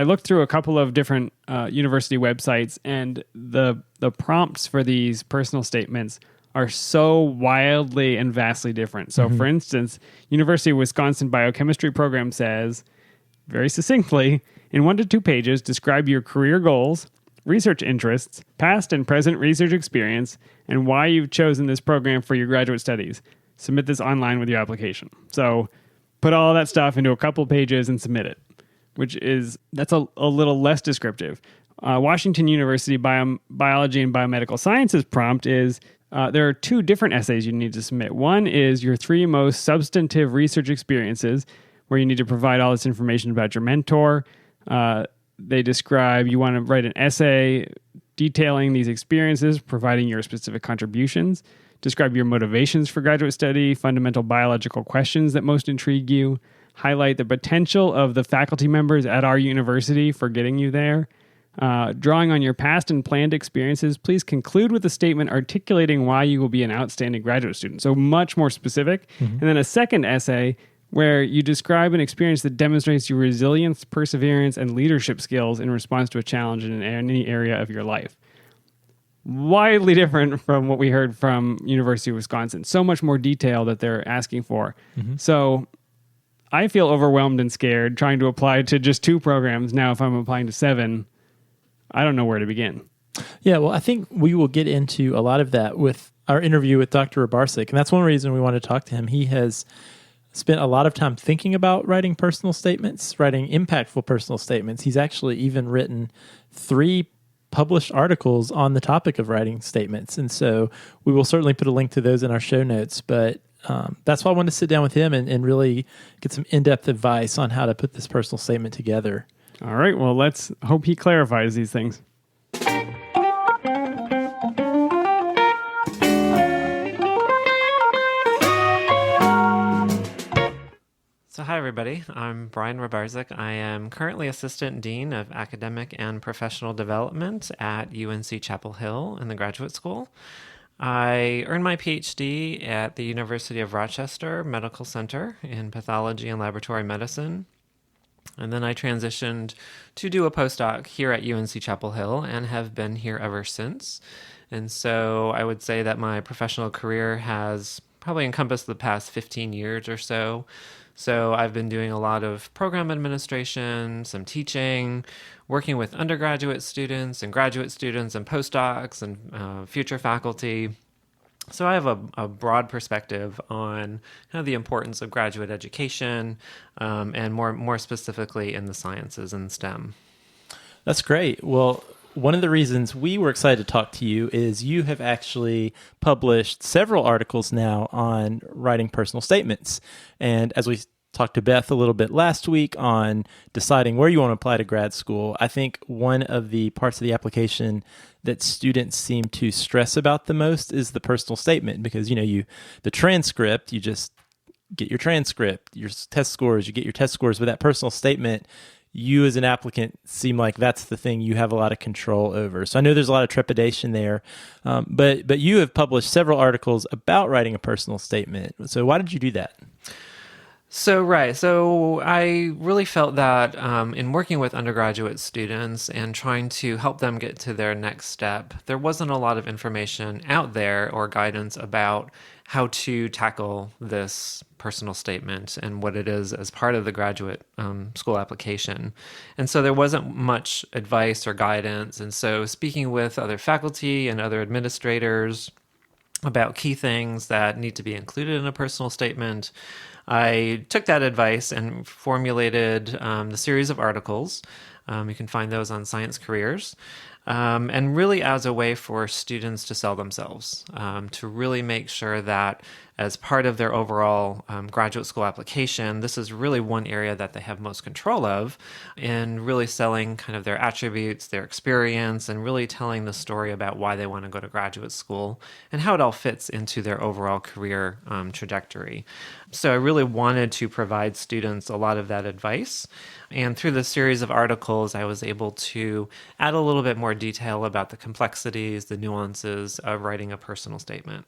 [SPEAKER 3] looked through a couple of different university websites, and the prompts for these personal statements are so wildly and vastly different. So, for instance, University of Wisconsin Biochemistry program says, very succinctly, in 1 to 2 pages, describe your career goals, research interests, past and present research experience, and why you've chosen this program for your graduate studies. Submit this online with your application. So, put all that stuff into a couple pages and submit it. That's a little less descriptive. Washington University Biology and Biomedical Sciences prompt is, there are 2 different essays you need to submit. One is your 3 most substantive research experiences, where you need to provide all this information about your mentor. They describe, you want to write an essay detailing these experiences, providing your specific contributions. Describe your motivations for graduate study, fundamental biological questions that most intrigue you. Highlight the potential of the faculty members at our university for getting you there. Drawing on your past and planned experiences, please conclude with a statement articulating why you will be an outstanding graduate student. So much more specific. And then a second essay where you describe an experience that demonstrates your resilience, perseverance, and leadership skills in response to a challenge in any area of your life. Widely different from what we heard from University of Wisconsin. So much more detail that they're asking for. So I feel overwhelmed and scared trying to apply to just 2 programs. Now, if I'm applying to 7, I don't know where to begin.
[SPEAKER 1] Yeah, well, I think we will get into a lot of that with our interview with Dr. Rabarsic, and that's one reason we want to talk to him. He has spent a lot of time thinking about writing personal statements, writing impactful personal statements. He's actually even written 3 published articles on the topic of writing statements, and so we will certainly put a link to those in our show notes, but that's why I wanted to sit down with him and really get some in-depth advice on how to put this personal statement together.
[SPEAKER 3] All right, well, let's hope he clarifies these things.
[SPEAKER 4] So hi everybody, I'm Brian Rabarsic. I am currently Assistant Dean of Academic and Professional Development at UNC Chapel Hill in the Graduate School. I earned my PhD at the University of Rochester Medical Center in Pathology and Laboratory Medicine. And then I transitioned to do a postdoc here at UNC Chapel Hill and have been here ever since. And so I would say that my professional career has probably encompassed the past 15 years or so. So I've been doing a lot of program administration, some teaching, working with undergraduate students and graduate students and postdocs and future faculty. So I have a broad perspective on kind of the importance of graduate education, and more specifically in the sciences and STEM.
[SPEAKER 1] That's great. Well, one of the reasons we were excited to talk to you is you have actually published several articles now on writing personal statements. And as we talked to Beth a little bit last week on deciding where you want to apply to grad school, I think one of the parts of the application that students seem to stress about the most is the personal statement, because the transcript, you just get your transcript, your test scores, you get your test scores. With that personal statement, you as an applicant seem like that's the thing you have a lot of control over. So I know there's a lot of trepidation there, but you have published several articles about writing a personal statement. So why did you do that?
[SPEAKER 4] So I really felt that in working with undergraduate students and trying to help them get to their next step, there wasn't a lot of information out there or guidance about how to tackle this personal statement and what it is as part of the graduate school application. And so there wasn't much advice or guidance. And so speaking with other faculty and other administrators about key things that need to be included in a personal statement, I took that advice and formulated the series of articles. You can find those on Science Careers. And really as a way for students to sell themselves, to really make sure that as part of their overall graduate school application, this is really one area that they have most control of, in really selling kind of their attributes, their experience, and really telling the story about why they want to go to graduate school and how it all fits into their overall career trajectory. So I really wanted to provide students a lot of that advice. And through the series of articles, I was able to add a little bit more detail about the complexities, the nuances of writing a personal statement.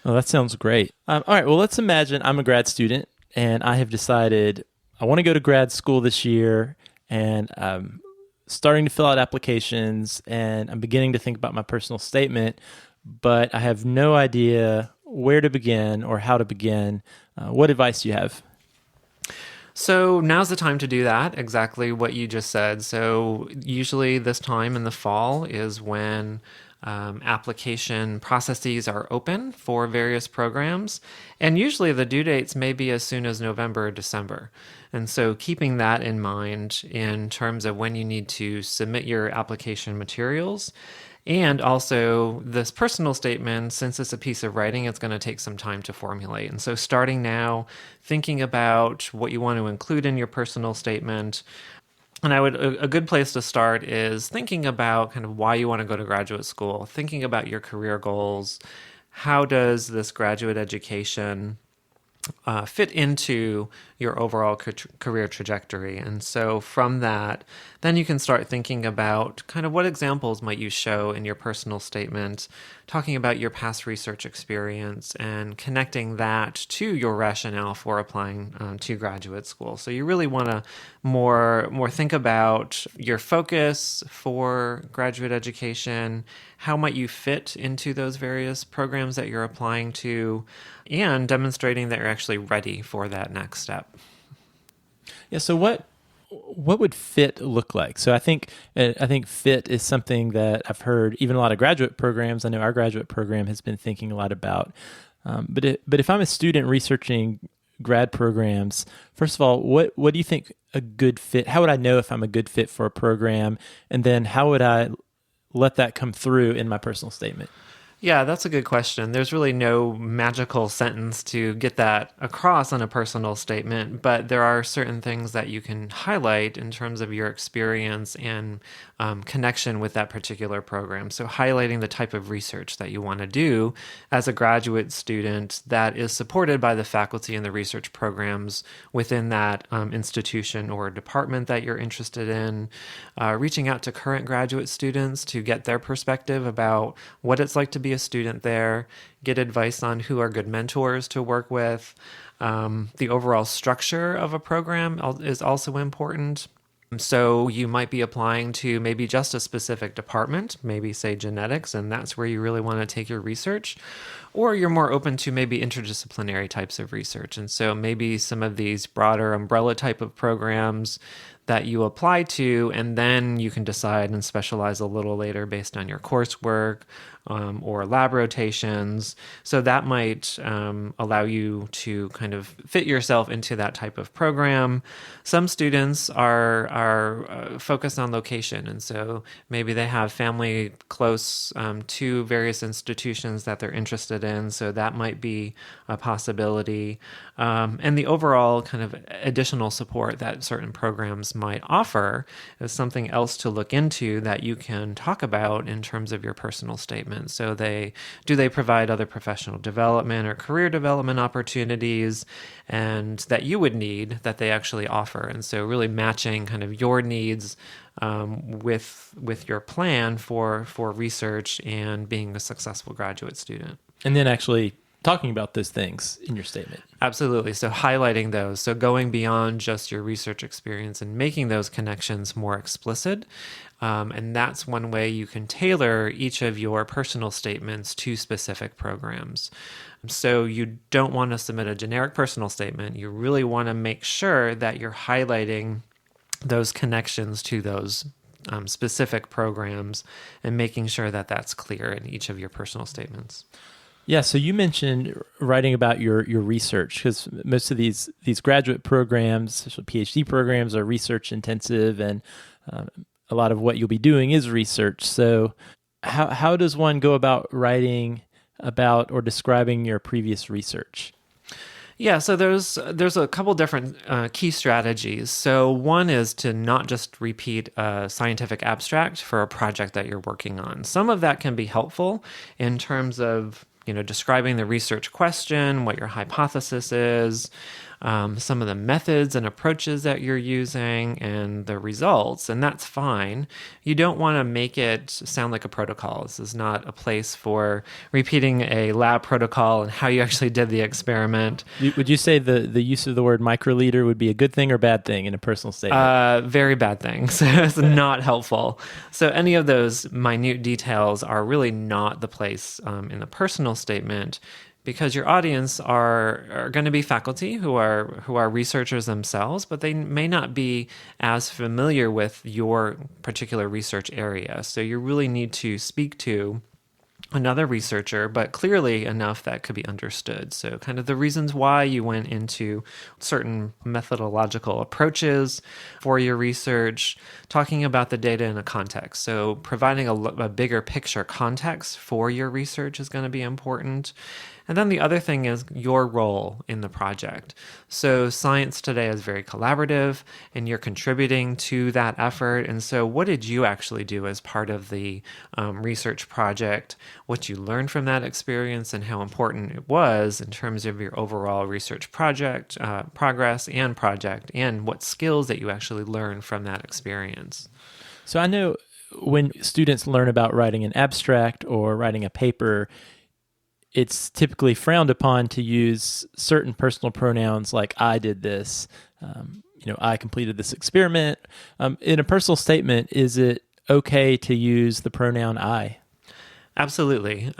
[SPEAKER 1] Oh, that sounds great. All right, well, let's imagine I'm a grad student and I have decided I want to go to grad school this year, and I'm starting to fill out applications and I'm beginning to think about my personal statement, but I have no idea where to begin or how to begin. What advice do you have?
[SPEAKER 4] So now's the time to do that, exactly what you just said. So usually this time in the fall is when application processes are open for various programs. And usually the due dates may be as soon as November or December. And so keeping that in mind in terms of when you need to submit your application materials. And also this personal statement, since it's a piece of writing, it's going to take some time to formulate. And so starting now, thinking about what you want to include in your personal statement. And a good place to start is thinking about kind of why you want to go to graduate school, thinking about your career goals. How does this graduate education fit into your overall career trajectory? And so from that, then you can start thinking about kind of what examples might you show in your personal statement, talking about your past research experience and connecting that to your rationale for applying to graduate school. So you really want to more think about your focus for graduate education, how might you fit into those various programs that you're applying to, and demonstrating that you're actually ready for that next step.
[SPEAKER 1] Yeah. So what would fit look like? So I think fit is something that I've heard even a lot of graduate programs. I know our graduate program has been thinking a lot about. But if I'm a student researching grad programs, first of all, what do you think a good fit? How would I know if I'm a good fit for a program? And then how would I let that come through in my personal statement?
[SPEAKER 4] Yeah, that's a good question. There's really no magical sentence to get that across on a personal statement, but there are certain things that you can highlight in terms of your experience and connection with that particular program. So highlighting the type of research that you want to do as a graduate student that is supported by the faculty and the research programs within that institution or department that you're interested in, reaching out to current graduate students to get their perspective about what it's like to be a student there, get advice on who are good mentors to work with. The overall structure of a program is also important. So you might be applying to maybe just a specific department, maybe say genetics, and that's where you really want to take your research. Or you're more open to maybe interdisciplinary types of research. And so maybe some of these broader umbrella type of programs that you apply to, and then you can decide and specialize a little later based on your coursework or lab rotations. So that might allow you to kind of fit yourself into that type of program. Some students are focused on location, and so maybe they have family close to various institutions that they're interested in, so that might be a possibility. And the overall kind of additional support that certain programs might offer is something else to look into that you can talk about in terms of your personal statement. So they provide other professional development or career development opportunities and that you would need that they actually offer. And so really matching kind of your needs with your plan for research and being a successful graduate student.
[SPEAKER 1] And then actually talking about those things in your statement.
[SPEAKER 4] Absolutely. So highlighting those. So going beyond just your research experience and making those connections more explicit. And that's one way you can tailor each of your personal statements to specific programs. So you don't want to submit a generic personal statement. You really want to make sure that you're highlighting those connections to those specific programs and making sure that that's clear in each of your personal statements.
[SPEAKER 1] Yeah, so you mentioned writing about your research because most of these graduate programs, especially PhD programs, are research intensive, and a lot of what you'll be doing is research. So how does one go about writing about or describing your previous research?
[SPEAKER 4] Yeah, so there's a couple different key strategies. So one is to not just repeat a scientific abstract for a project that you're working on. Some of that can be helpful in terms of describing the research question, what your hypothesis is, some of the methods and approaches that you're using, and the results, and that's fine. You don't want to make it sound like a protocol. This is not a place for repeating a lab protocol and how you actually did the experiment.
[SPEAKER 1] Would you say the use of the word microliter would be a good thing or bad thing in a personal statement?
[SPEAKER 4] Very bad thing. So it's not helpful. So any of those minute details are really not the place in the personal statement, because your audience are going to be faculty who are researchers themselves, but they may not be as familiar with your particular research area. So you really need to speak to another researcher, but clearly enough that could be understood. So kind of the reasons why you went into certain methodological approaches for your research, talking about the data in a context. So providing a bigger picture context for your research is going to be important. And then the other thing is your role in the project. So science today is very collaborative, and you're contributing to that effort. And so what did you actually do as part of the research project? What you learned from that experience and how important it was in terms of your overall research project, progress and project, and what skills that you actually learned from that experience.
[SPEAKER 1] So I know when students learn about writing an abstract or writing a paper, it's typically frowned upon to use certain personal pronouns like I did this, I completed this experiment. In a personal statement, is it okay to use the pronoun I?
[SPEAKER 4] Absolutely,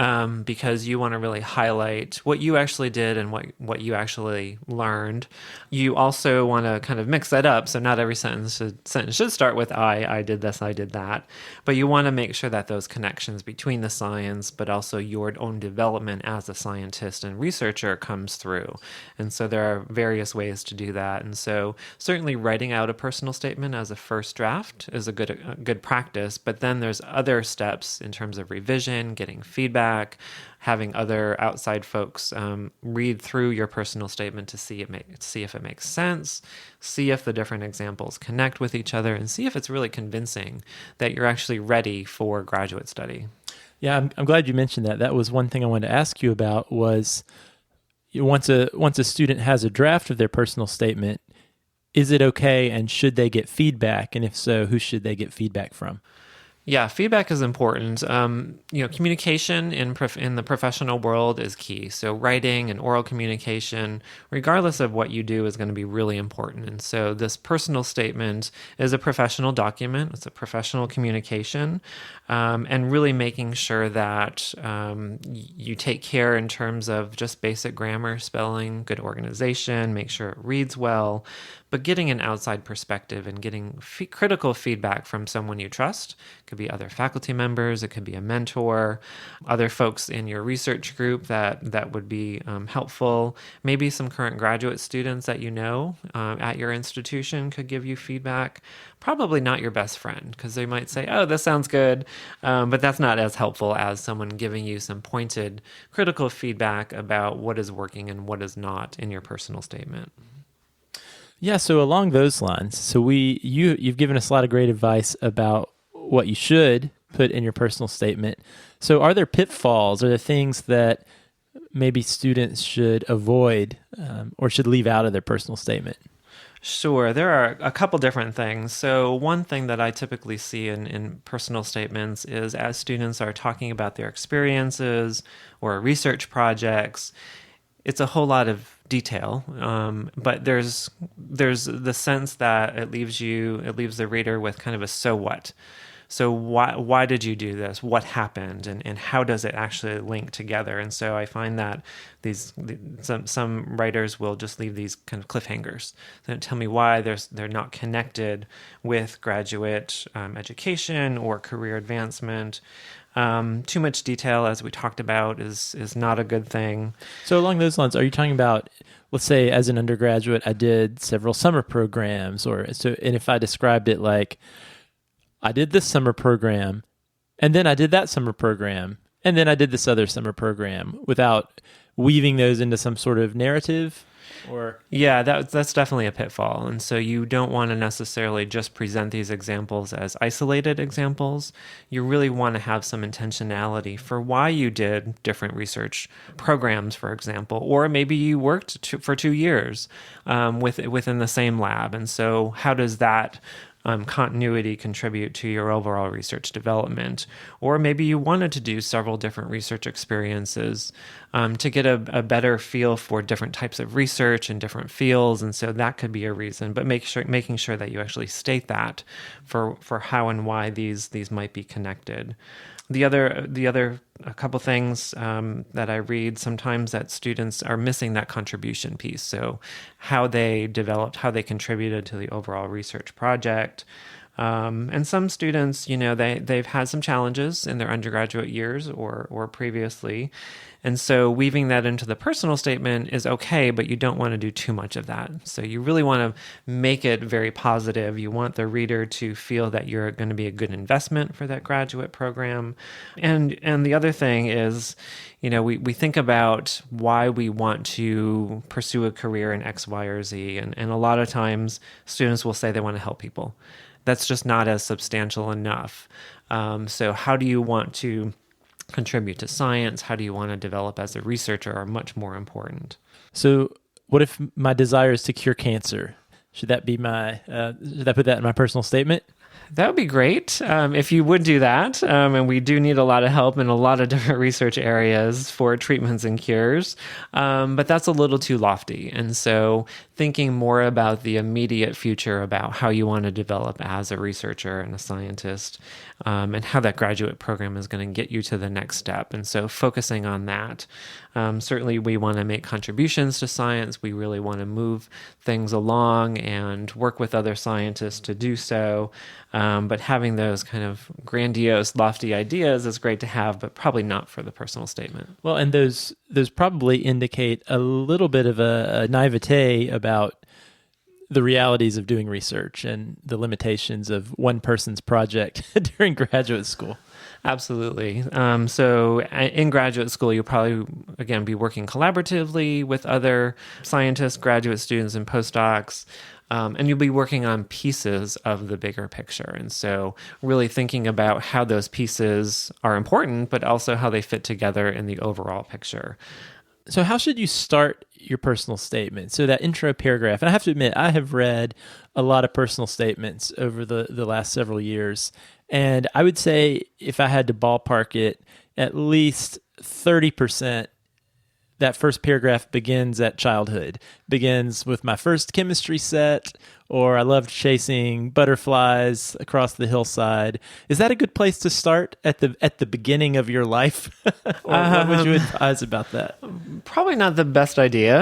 [SPEAKER 4] because you want to really highlight what you actually did and what you actually learned. You also want to kind of mix that up, so not every sentence should start with I did this, I did that. But you want to make sure that those connections between the science, but also your own development as a scientist and researcher comes through. And so there are various ways to do that. And so certainly writing out a personal statement as a first draft is a good practice, but then there's other steps in terms of revision, getting feedback, having other outside folks read through your personal statement to see if it makes sense, see if the different examples connect with each other, and see if it's really convincing that you're actually ready for graduate study.
[SPEAKER 1] Yeah, I'm glad you mentioned that. That was one thing I wanted to ask you about was once a student has a draft of their personal statement, is it okay and should they get feedback? And if so, who should they get feedback from?
[SPEAKER 4] Yeah, feedback is important. Communication in the professional world is key. So writing and oral communication, regardless of what you do, is going to be really important. And so this personal statement is a professional document. It's a professional communication, and really making sure that you take care in terms of just basic grammar, spelling, good organization, make sure it reads well, but getting an outside perspective and getting critical feedback from someone you trust. It could be other faculty members, it could be a mentor, other folks in your research group that would be helpful. Maybe some current graduate students that you know at your institution could give you feedback. Probably not your best friend, because they might say, oh, this sounds good, but that's not as helpful as someone giving you some pointed critical feedback about what is working and what is not in your personal statement.
[SPEAKER 1] Yeah, so along those lines, so you've given us a lot of great advice about what you should put in your personal statement. So are there pitfalls? Are there things that maybe students should avoid or should leave out of their personal statement?
[SPEAKER 4] Sure, there are a couple different things. So one thing that I typically see in personal statements is as students are talking about their experiences or research projects, it's a whole lot of detail, but there's the sense that it leaves the reader with kind of a so what. So why did you do this? What happened? And how does it actually link together? And so I find that some writers will just leave these kind of cliffhangers. They don't tell me why they're not connected with graduate education or career advancement. Too much detail, as we talked about, is not a good thing.
[SPEAKER 1] So along those lines, are you talking about, let's say as an undergraduate, I did several summer programs, and if I described it like, I did this summer program, and then I did that summer program, and then I did this other summer program, without weaving those into some sort of narrative? Or
[SPEAKER 4] yeah, that's definitely a pitfall. And so you don't want to necessarily just present these examples as isolated examples. You really want to have some intentionality for why you did different research programs, for example, or maybe you worked for 2 years within the same lab. And so how does that continuity contribute to your overall research development? Or maybe you wanted to do several different research experiences to get a better feel for different types of research in different fields, and so that could be a reason. But making sure that you actually state that for how and why these might be connected. The other a couple things that I read sometimes that students are missing that contribution piece. So how they developed, how they contributed to the overall research project. And some students, they've had some challenges in their undergraduate years or previously. And so weaving that into the personal statement is okay, but you don't want to do too much of that. So you really want to make it very positive. You want the reader to feel that you're going to be a good investment for that graduate program. And the other thing is, we think about why we want to pursue a career in X, Y, or Z. And a lot of times students will say they want to help people. That's just not as substantial enough. So how do you want to contribute to science? How do you want to develop as a researcher are much more important.
[SPEAKER 1] So what if my desire is to cure cancer? Should that be should I put that in my personal statement?
[SPEAKER 4] That would be great if you would do that. And we do need a lot of help in a lot of different research areas for treatments and cures. But that's a little too lofty. And so thinking more about the immediate future, about how you want to develop as a researcher and a scientist, and how that graduate program is going to get you to the next step. And so focusing on that. Certainly we want to make contributions to science. We really want to move things along and work with other scientists to do so. But having those kind of grandiose, lofty ideas is great to have, but probably not for the personal statement.
[SPEAKER 1] Well, and those probably indicate a little bit of a naivete about the realities of doing research and the limitations of one person's project during graduate school.
[SPEAKER 4] Absolutely. So in graduate school, you'll probably, again, be working collaboratively with other scientists, graduate students, and postdocs. And you'll be working on pieces of the bigger picture. And so really thinking about how those pieces are important, but also how they fit together in the overall picture.
[SPEAKER 1] So how should you start your personal statement? So that intro paragraph, and I have to admit, I have read a lot of personal statements over the last several years, And I would say if I had to ballpark it, at least 30%, that first paragraph begins at childhood, begins with my first chemistry set, or I loved chasing butterflies across the hillside. Is that a good place to start at the beginning of your life? Or what would you advise about that?
[SPEAKER 4] Probably not the best idea.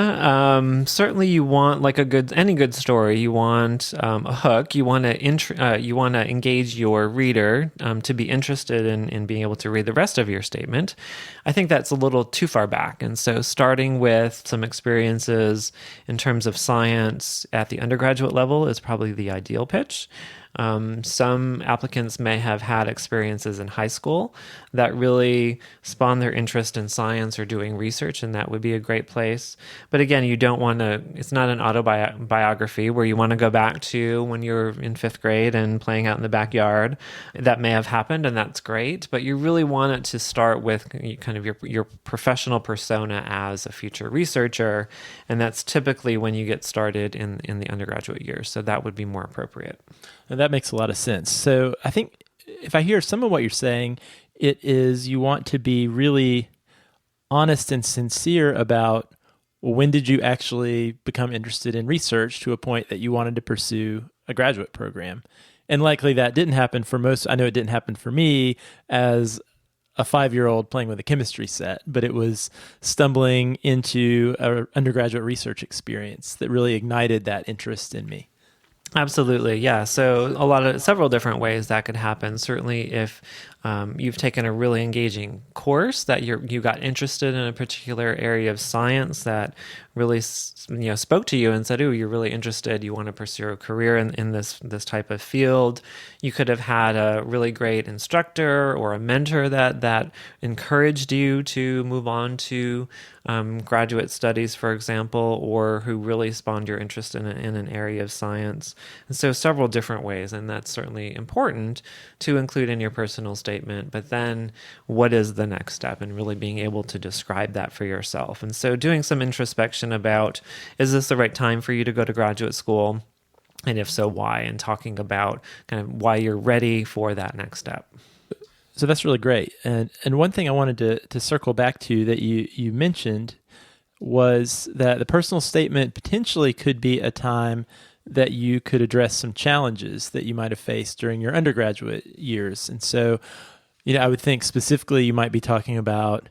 [SPEAKER 4] Certainly, you want like any good story. You want a hook. You want to engage your reader to be interested in being able to read the rest of your statement. I think that's a little too far back, and so starting with some experiences in terms of science at the undergraduate level is probably the ideal pitch. Some applicants may have had experiences in high school that really spawn their interest in science or doing research, and that would be a great place. But again, you don't want to, it's not an autobiography where you want to go back to when you're in fifth grade and playing out in the backyard. That may have happened, and that's great, but you really want it to start with kind of your professional persona as a future researcher, and that's typically when you get started in the undergraduate years. So that would be more appropriate.
[SPEAKER 1] And that makes a lot of sense. So I think if I hear some of what you're saying, it is you want to be really honest and sincere about when did you actually become interested in research to a point that you wanted to pursue a graduate program. And likely that didn't happen for most. I know it didn't happen for me as a 5-year-old playing with a chemistry set, but it was stumbling into an undergraduate research experience that really ignited that interest in me.
[SPEAKER 4] Absolutely, yeah. So several different ways that could happen. Certainly, if you've taken a really engaging course that you got interested in a particular area of science that really spoke to you and said, "Oh, you're really interested. You want to pursue a career in this type of field." You could have had a really great instructor or a mentor that encouraged you to move on to graduate studies, for example, or who really spawned your interest in an area of science. And so several different ways, and that's certainly important to include in your personal statement. But then what is the next step, and really being able to describe that for yourself. And so doing some introspection about, is this the right time for you to go to graduate school? And if so, why? And talking about kind of why you're ready for that next step.
[SPEAKER 1] So that's really great. And one thing I wanted to circle back to that you mentioned was that the personal statement potentially could be a time that you could address some challenges that you might have faced during your undergraduate years. And so, I would think specifically you might be talking about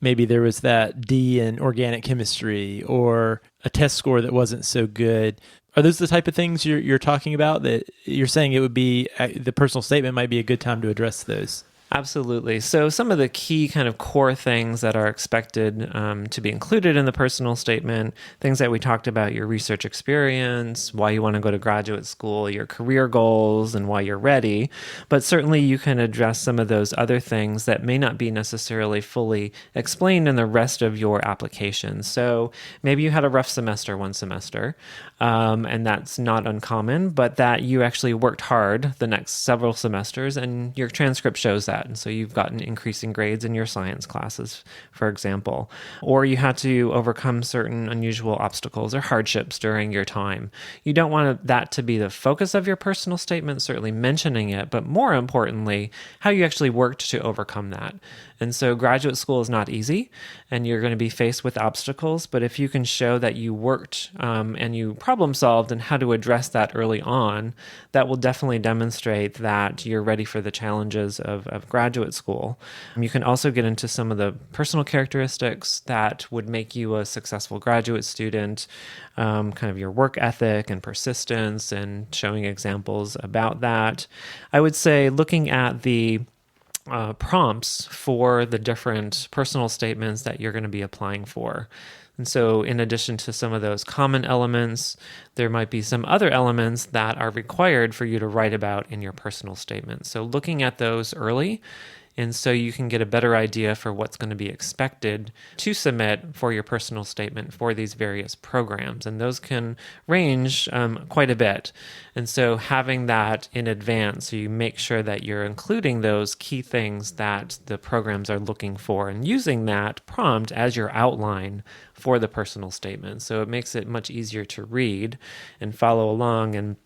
[SPEAKER 1] maybe there was that D in organic chemistry or a test score that wasn't so good. Are those the type of things you're talking about, that you're saying it would be, the personal statement might be a good time to address those?
[SPEAKER 4] Absolutely. So some of the key kind of core things that are expected to be included in the personal statement, things that we talked about, your research experience, why you want to go to graduate school, your career goals, and why you're ready. But certainly you can address some of those other things that may not be necessarily fully explained in the rest of your application. So maybe you had a rough semester one semester, and that's not uncommon, but that you actually worked hard the next several semesters, and your transcript shows that. And so you've gotten increasing grades in your science classes, for example. Or you had to overcome certain unusual obstacles or hardships during your time. You don't want that to be the focus of your personal statement, certainly mentioning it, but more importantly, how you actually worked to overcome that. And so graduate school is not easy, and you're going to be faced with obstacles, but if you can show that you worked and you problem solved and how to address that early on, that will definitely demonstrate that you're ready for the challenges of graduate school. You can also get into some of the personal characteristics that would make you a successful graduate student, kind of your work ethic and persistence, and showing examples about that. I would say looking at the prompts for the different personal statements that you're going to be applying for. And so in addition to some of those common elements, there might be some other elements that are required for you to write about in your personal statement. So looking at those early, and so you can get a better idea for what's going to be expected to submit for your personal statement for these various programs. And those can range quite a bit. And so having that in advance, so you make sure that you're including those key things that the programs are looking for, and using that prompt as your outline for the personal statement. So it makes it much easier to read and follow along. And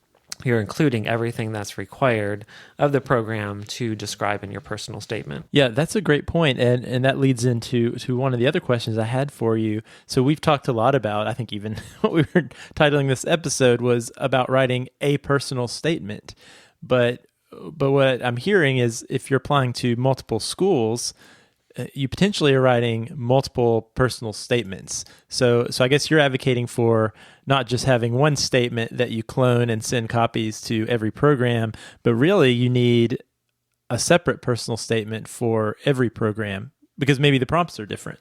[SPEAKER 4] you're including everything that's required of the program to describe in your personal statement.
[SPEAKER 1] Yeah, that's a great point. And that leads into one of the other questions I had for you. So we've talked a lot about, I think even what we were titling this episode was about writing a personal statement. But what I'm hearing is if you're applying to multiple schools, you potentially are writing multiple personal statements. So I guess you're advocating for not just having one statement that you clone and send copies to every program, but really you need a separate personal statement for every program because maybe the prompts are different.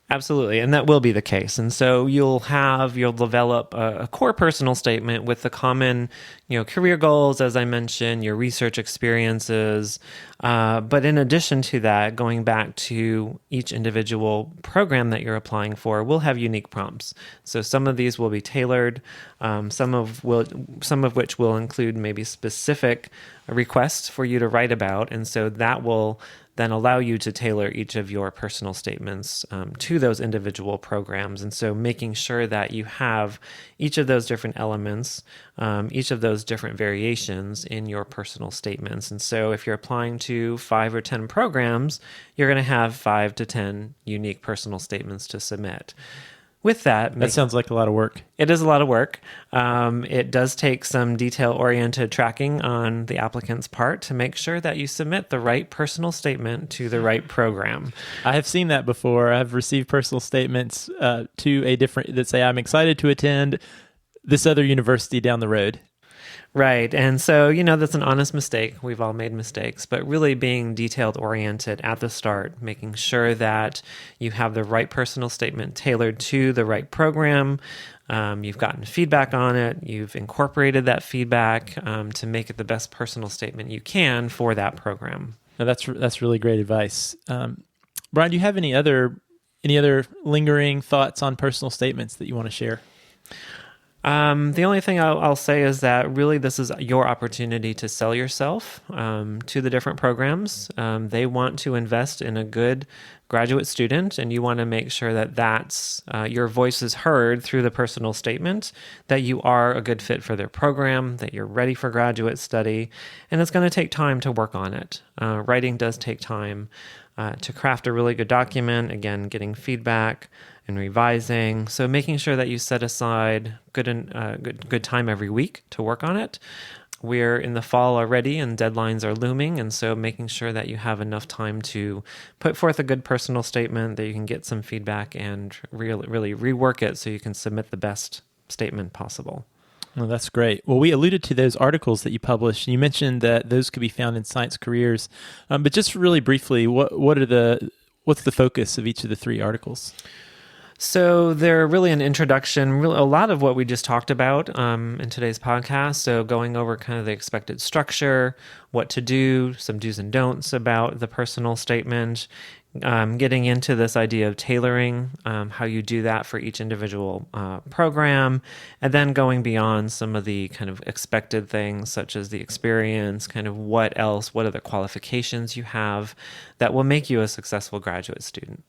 [SPEAKER 4] Absolutely, and that will be the case. And so you'll develop a core personal statement with the common, career goals, as I mentioned, your research experiences. But in addition to that, going back to each individual program that you're applying for, we'll have unique prompts. So some of these will be tailored, some of which will include maybe specific requests for you to write about, and so that will then allow you to tailor each of your personal statements to those individual programs. And so making sure that you have each of those different elements, each of those different variations in your personal statements. And so if you're applying to 5 or 10 programs, you're going to have 5 to 10 unique personal statements to submit. With that
[SPEAKER 1] sounds like a lot of work.
[SPEAKER 4] It is a lot of work. It does take some detail-oriented tracking on the applicant's part to make sure that you submit the right personal statement to the right program.
[SPEAKER 1] I have seen that before. I've received personal statements to a different that say I'm excited to attend this other university down the road.
[SPEAKER 4] Right. And so, that's an honest mistake. We've all made mistakes, but really being detailed oriented at the start, making sure that you have the right personal statement tailored to the right program. You've gotten feedback on it. You've incorporated that feedback to make it the best personal statement you can for that program.
[SPEAKER 1] Now, that's really great advice. Brian, do you have any other lingering thoughts on personal statements that you want to share?
[SPEAKER 4] The only thing I'll say is that really this is your opportunity to sell yourself to the different programs. They want to invest in a good graduate student, and you want to make sure that that's your voice is heard through the personal statement, that you are a good fit for their program, that you're ready for graduate study, and it's going to take time to work on it. Writing does take time to craft a really good document, again, getting feedback and revising. So making sure that you set aside good time every week to work on it. We're in the fall already and deadlines are looming, and so making sure that you have enough time to put forth a good personal statement, that you can get some feedback and really rework it so you can submit the best statement possible.
[SPEAKER 1] Well, that's great. Well, we alluded to those articles that you published, and you mentioned that those could be found in Science Careers. But just really briefly, what's the focus of each of the 3 articles?
[SPEAKER 4] So they're really an introduction, a lot of what we just talked about in today's podcast. So going over kind of the expected structure, what to do, some do's and don'ts about the personal statement, getting into this idea of tailoring, how you do that for each individual program, and then going beyond some of the kind of expected things such as the experience, kind of what are the qualifications you have that will make you a successful graduate student.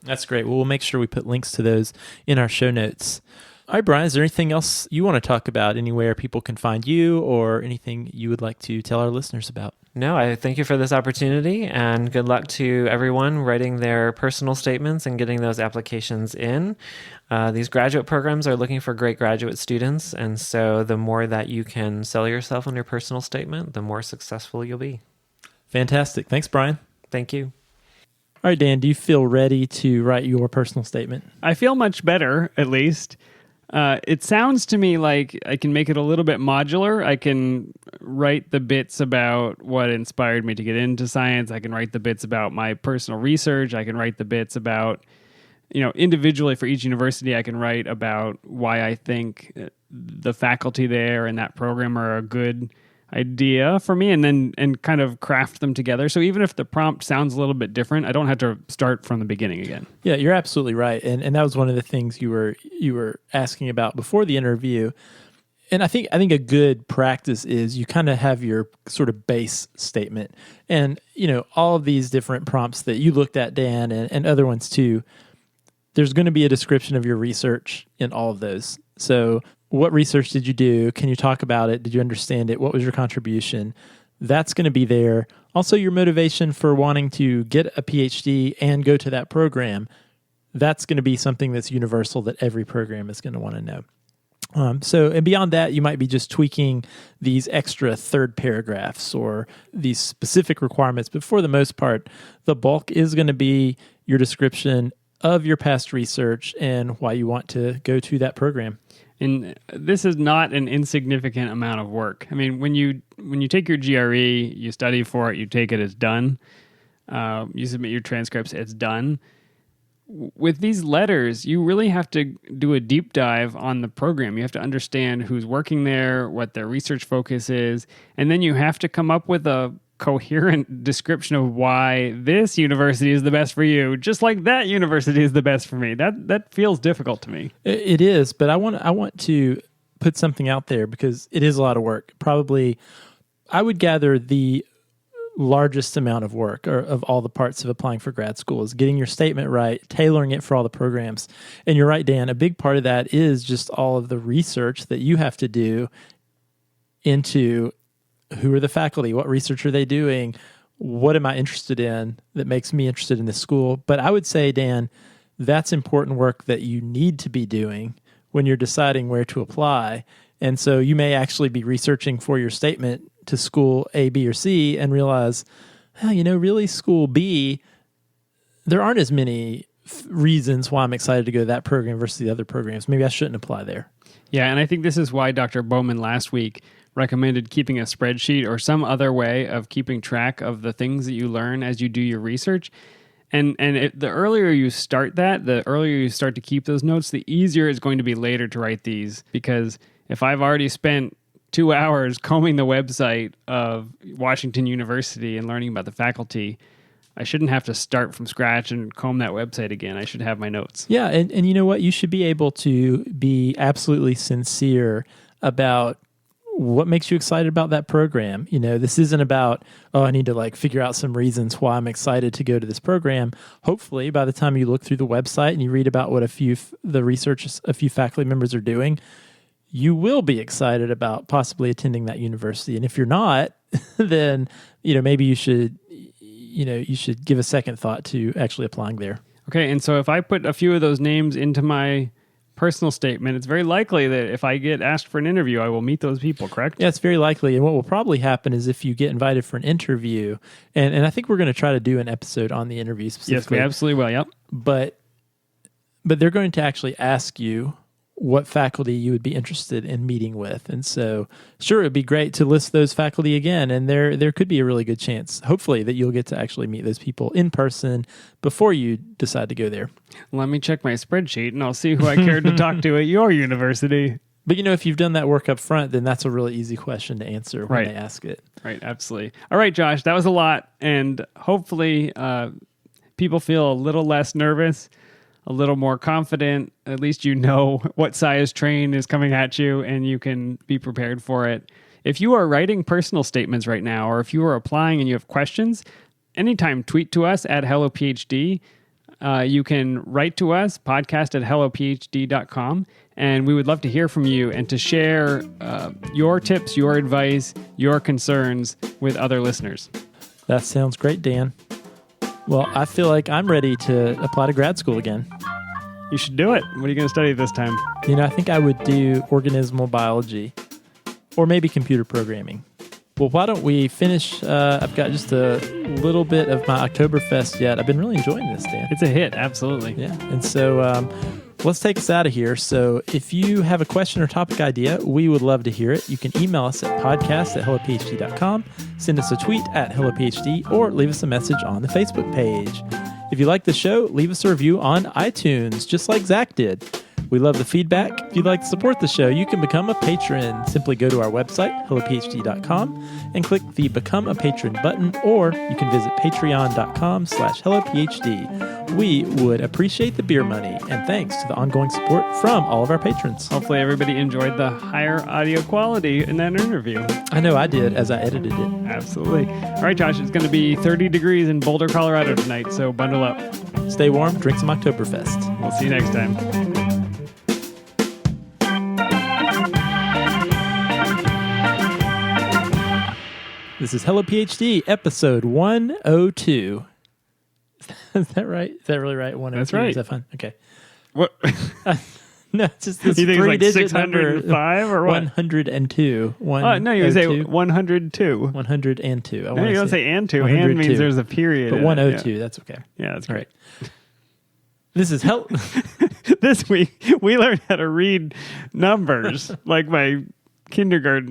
[SPEAKER 1] That's great. Well, we'll make sure we put links to those in our show notes. All right, Brian, is there anything else you want to talk about, anywhere people can find you or anything you would like to tell our listeners about?
[SPEAKER 4] No, I thank you for this opportunity, and good luck to everyone writing their personal statements and getting those applications in. These graduate programs are looking for great graduate students, and so the more that you can sell yourself on your personal statement, the more successful you'll be.
[SPEAKER 1] Fantastic. Thanks, Brian.
[SPEAKER 4] Thank you.
[SPEAKER 1] All right, Dan, do you feel ready to write your personal statement?
[SPEAKER 3] I feel much better, at least. It sounds to me like I can make it a little bit modular. I can write the bits about what inspired me to get into science. I can write the bits about my personal research. I can write the bits about, individually for each university, I can write about why I think the faculty there and that program are a good idea for me, and kind of craft them together. So even if the prompt sounds a little bit different, I don't have to start from the beginning again.
[SPEAKER 1] Yeah, you're absolutely right. And that was one of the things you were asking about before the interview. And I think a good practice is you kind of have your sort of base statement. And, all of these different prompts that you looked at, Dan, and other ones too, there's going to be a description of your research in all of those. So what research did you do? Can you talk about it? Did you understand it? What was your contribution? That's going to be there. Also, your motivation for wanting to get a PhD and go to that program, that's going to be something that's universal that every program is going to want to know. And beyond that, you might be just tweaking these extra third paragraphs or these specific requirements. But for the most part, the bulk is going to be your description of your past research and why you want to go to that program.
[SPEAKER 3] And this is not an insignificant amount of work. I mean, when you take your GRE, you study for it, you take it, it's done. You submit your transcripts, it's done. With these letters, you really have to do a deep dive on the program. You have to understand who's working there, what their research focus is, and then you have to come up with a coherent description of why this university is the best for you, just like that university is the best for me. That feels difficult to me.
[SPEAKER 1] It is, but I want to put something out there because it is a lot of work. Probably, I would gather the largest amount of work or of all the parts of applying for grad school is getting your statement right, tailoring it for all the programs. And you're right, Dan, a big part of that is just all of the research that you have to do into who are the faculty, what research are they doing, what am I interested in that makes me interested in this school. But I would say, Dan, that's important work that you need to be doing when you're deciding where to apply. And so you may actually be researching for your statement to school A, B, or C and realize, really school B, there aren't as many reasons why I'm excited to go to that program versus the other programs. Maybe I shouldn't apply there.
[SPEAKER 3] Yeah, and I think this is why Dr. Bowman last week recommended keeping a spreadsheet or some other way of keeping track of the things that you learn as you do your research. And the earlier you start that, the earlier you start to keep those notes, the easier it's going to be later to write these. Because if I've already spent 2 hours combing the website of Washington University and learning about the faculty, I shouldn't have to start from scratch and comb that website again. I should have my notes.
[SPEAKER 1] Yeah, and you know what? You should be able to be absolutely sincere about what makes you excited about that program. This isn't about, I need to figure out some reasons why I'm excited to go to this program. Hopefully, by the time you look through the website and you read about what a few faculty members are doing, you will be excited about possibly attending that university. And if you're not, then maybe you should give a second thought to actually applying there.
[SPEAKER 3] Okay, and so if I put a few of those names into my personal statement, it's very likely that if I get asked for an interview, I will meet those people, correct?
[SPEAKER 1] Yeah, it's very likely. And what will probably happen is if you get invited for an interview, and I think we're going to try to do an episode on the interview specifically.
[SPEAKER 3] Yes, we absolutely will, yep.
[SPEAKER 1] But they're going to actually ask you what faculty you would be interested in meeting with. And so, sure, it would be great to list those faculty again, and there could be a really good chance, hopefully, that you'll get to actually meet those people in person before you decide to go there.
[SPEAKER 3] Let me check my spreadsheet, and I'll see who I cared to talk to at your university.
[SPEAKER 1] But, if you've done that work up front, then that's a really easy question to answer when they ask it.
[SPEAKER 3] Right, absolutely. All right, Josh, that was a lot, and hopefully people feel a little less nervous, a little more confident. At least you know what size train is coming at you and you can be prepared for it. If you are writing personal statements right now, or if you are applying and you have questions, anytime tweet to us at HelloPhD. You can write to us, podcast@hellophd.com, and we would love to hear from you and to share your tips, your advice, your concerns with other listeners.
[SPEAKER 1] That sounds great, Dan. Well, I feel like I'm ready to apply to grad school again.
[SPEAKER 3] You should do it. What are you going to study this time?
[SPEAKER 1] I think I would do organismal biology or maybe computer programming. Well, why don't we finish? I've got just a little bit of my Oktoberfest yet. I've been really enjoying this, Dan.
[SPEAKER 3] It's a hit, absolutely.
[SPEAKER 1] Yeah, and so let's take us out of here. So if you have a question or topic idea, we would love to hear it. You can email us at podcast@hellophd.com, send us a tweet at hellophd, or leave us a message on the Facebook page. If you like the show, leave us a review on iTunes, just like Zach did. We love the feedback. If you'd like to support the show, you can become a patron. Simply go to our website, hellophd.com, and click the Become a Patron button, or you can visit patreon.com/hellophd. We would appreciate the beer money, and thanks to the ongoing support from all of our patrons.
[SPEAKER 3] Hopefully everybody enjoyed the higher audio quality in that interview.
[SPEAKER 1] I know I did as I edited it.
[SPEAKER 3] Absolutely. All right, Josh, it's going to be 30 degrees in Boulder, Colorado tonight, so bundle up.
[SPEAKER 1] Stay warm, drink some Oktoberfest.
[SPEAKER 3] We'll see you next time.
[SPEAKER 1] This is HelloPhD, episode 102. Is that right? Is that really right? 102?
[SPEAKER 3] That's right.
[SPEAKER 1] Is that fun? Okay.
[SPEAKER 3] What?
[SPEAKER 1] No, it's just this
[SPEAKER 3] You think it's like
[SPEAKER 1] three-digit number.
[SPEAKER 3] 605 or what?
[SPEAKER 1] 102.
[SPEAKER 3] No, you say 102.
[SPEAKER 1] 102.
[SPEAKER 3] No, you don't say and two. And means there's a period.
[SPEAKER 1] But 102, that's okay.
[SPEAKER 3] Yeah, that's
[SPEAKER 1] All
[SPEAKER 3] great.
[SPEAKER 1] right. This is
[SPEAKER 3] This week, we learned how to read numbers like my kindergarten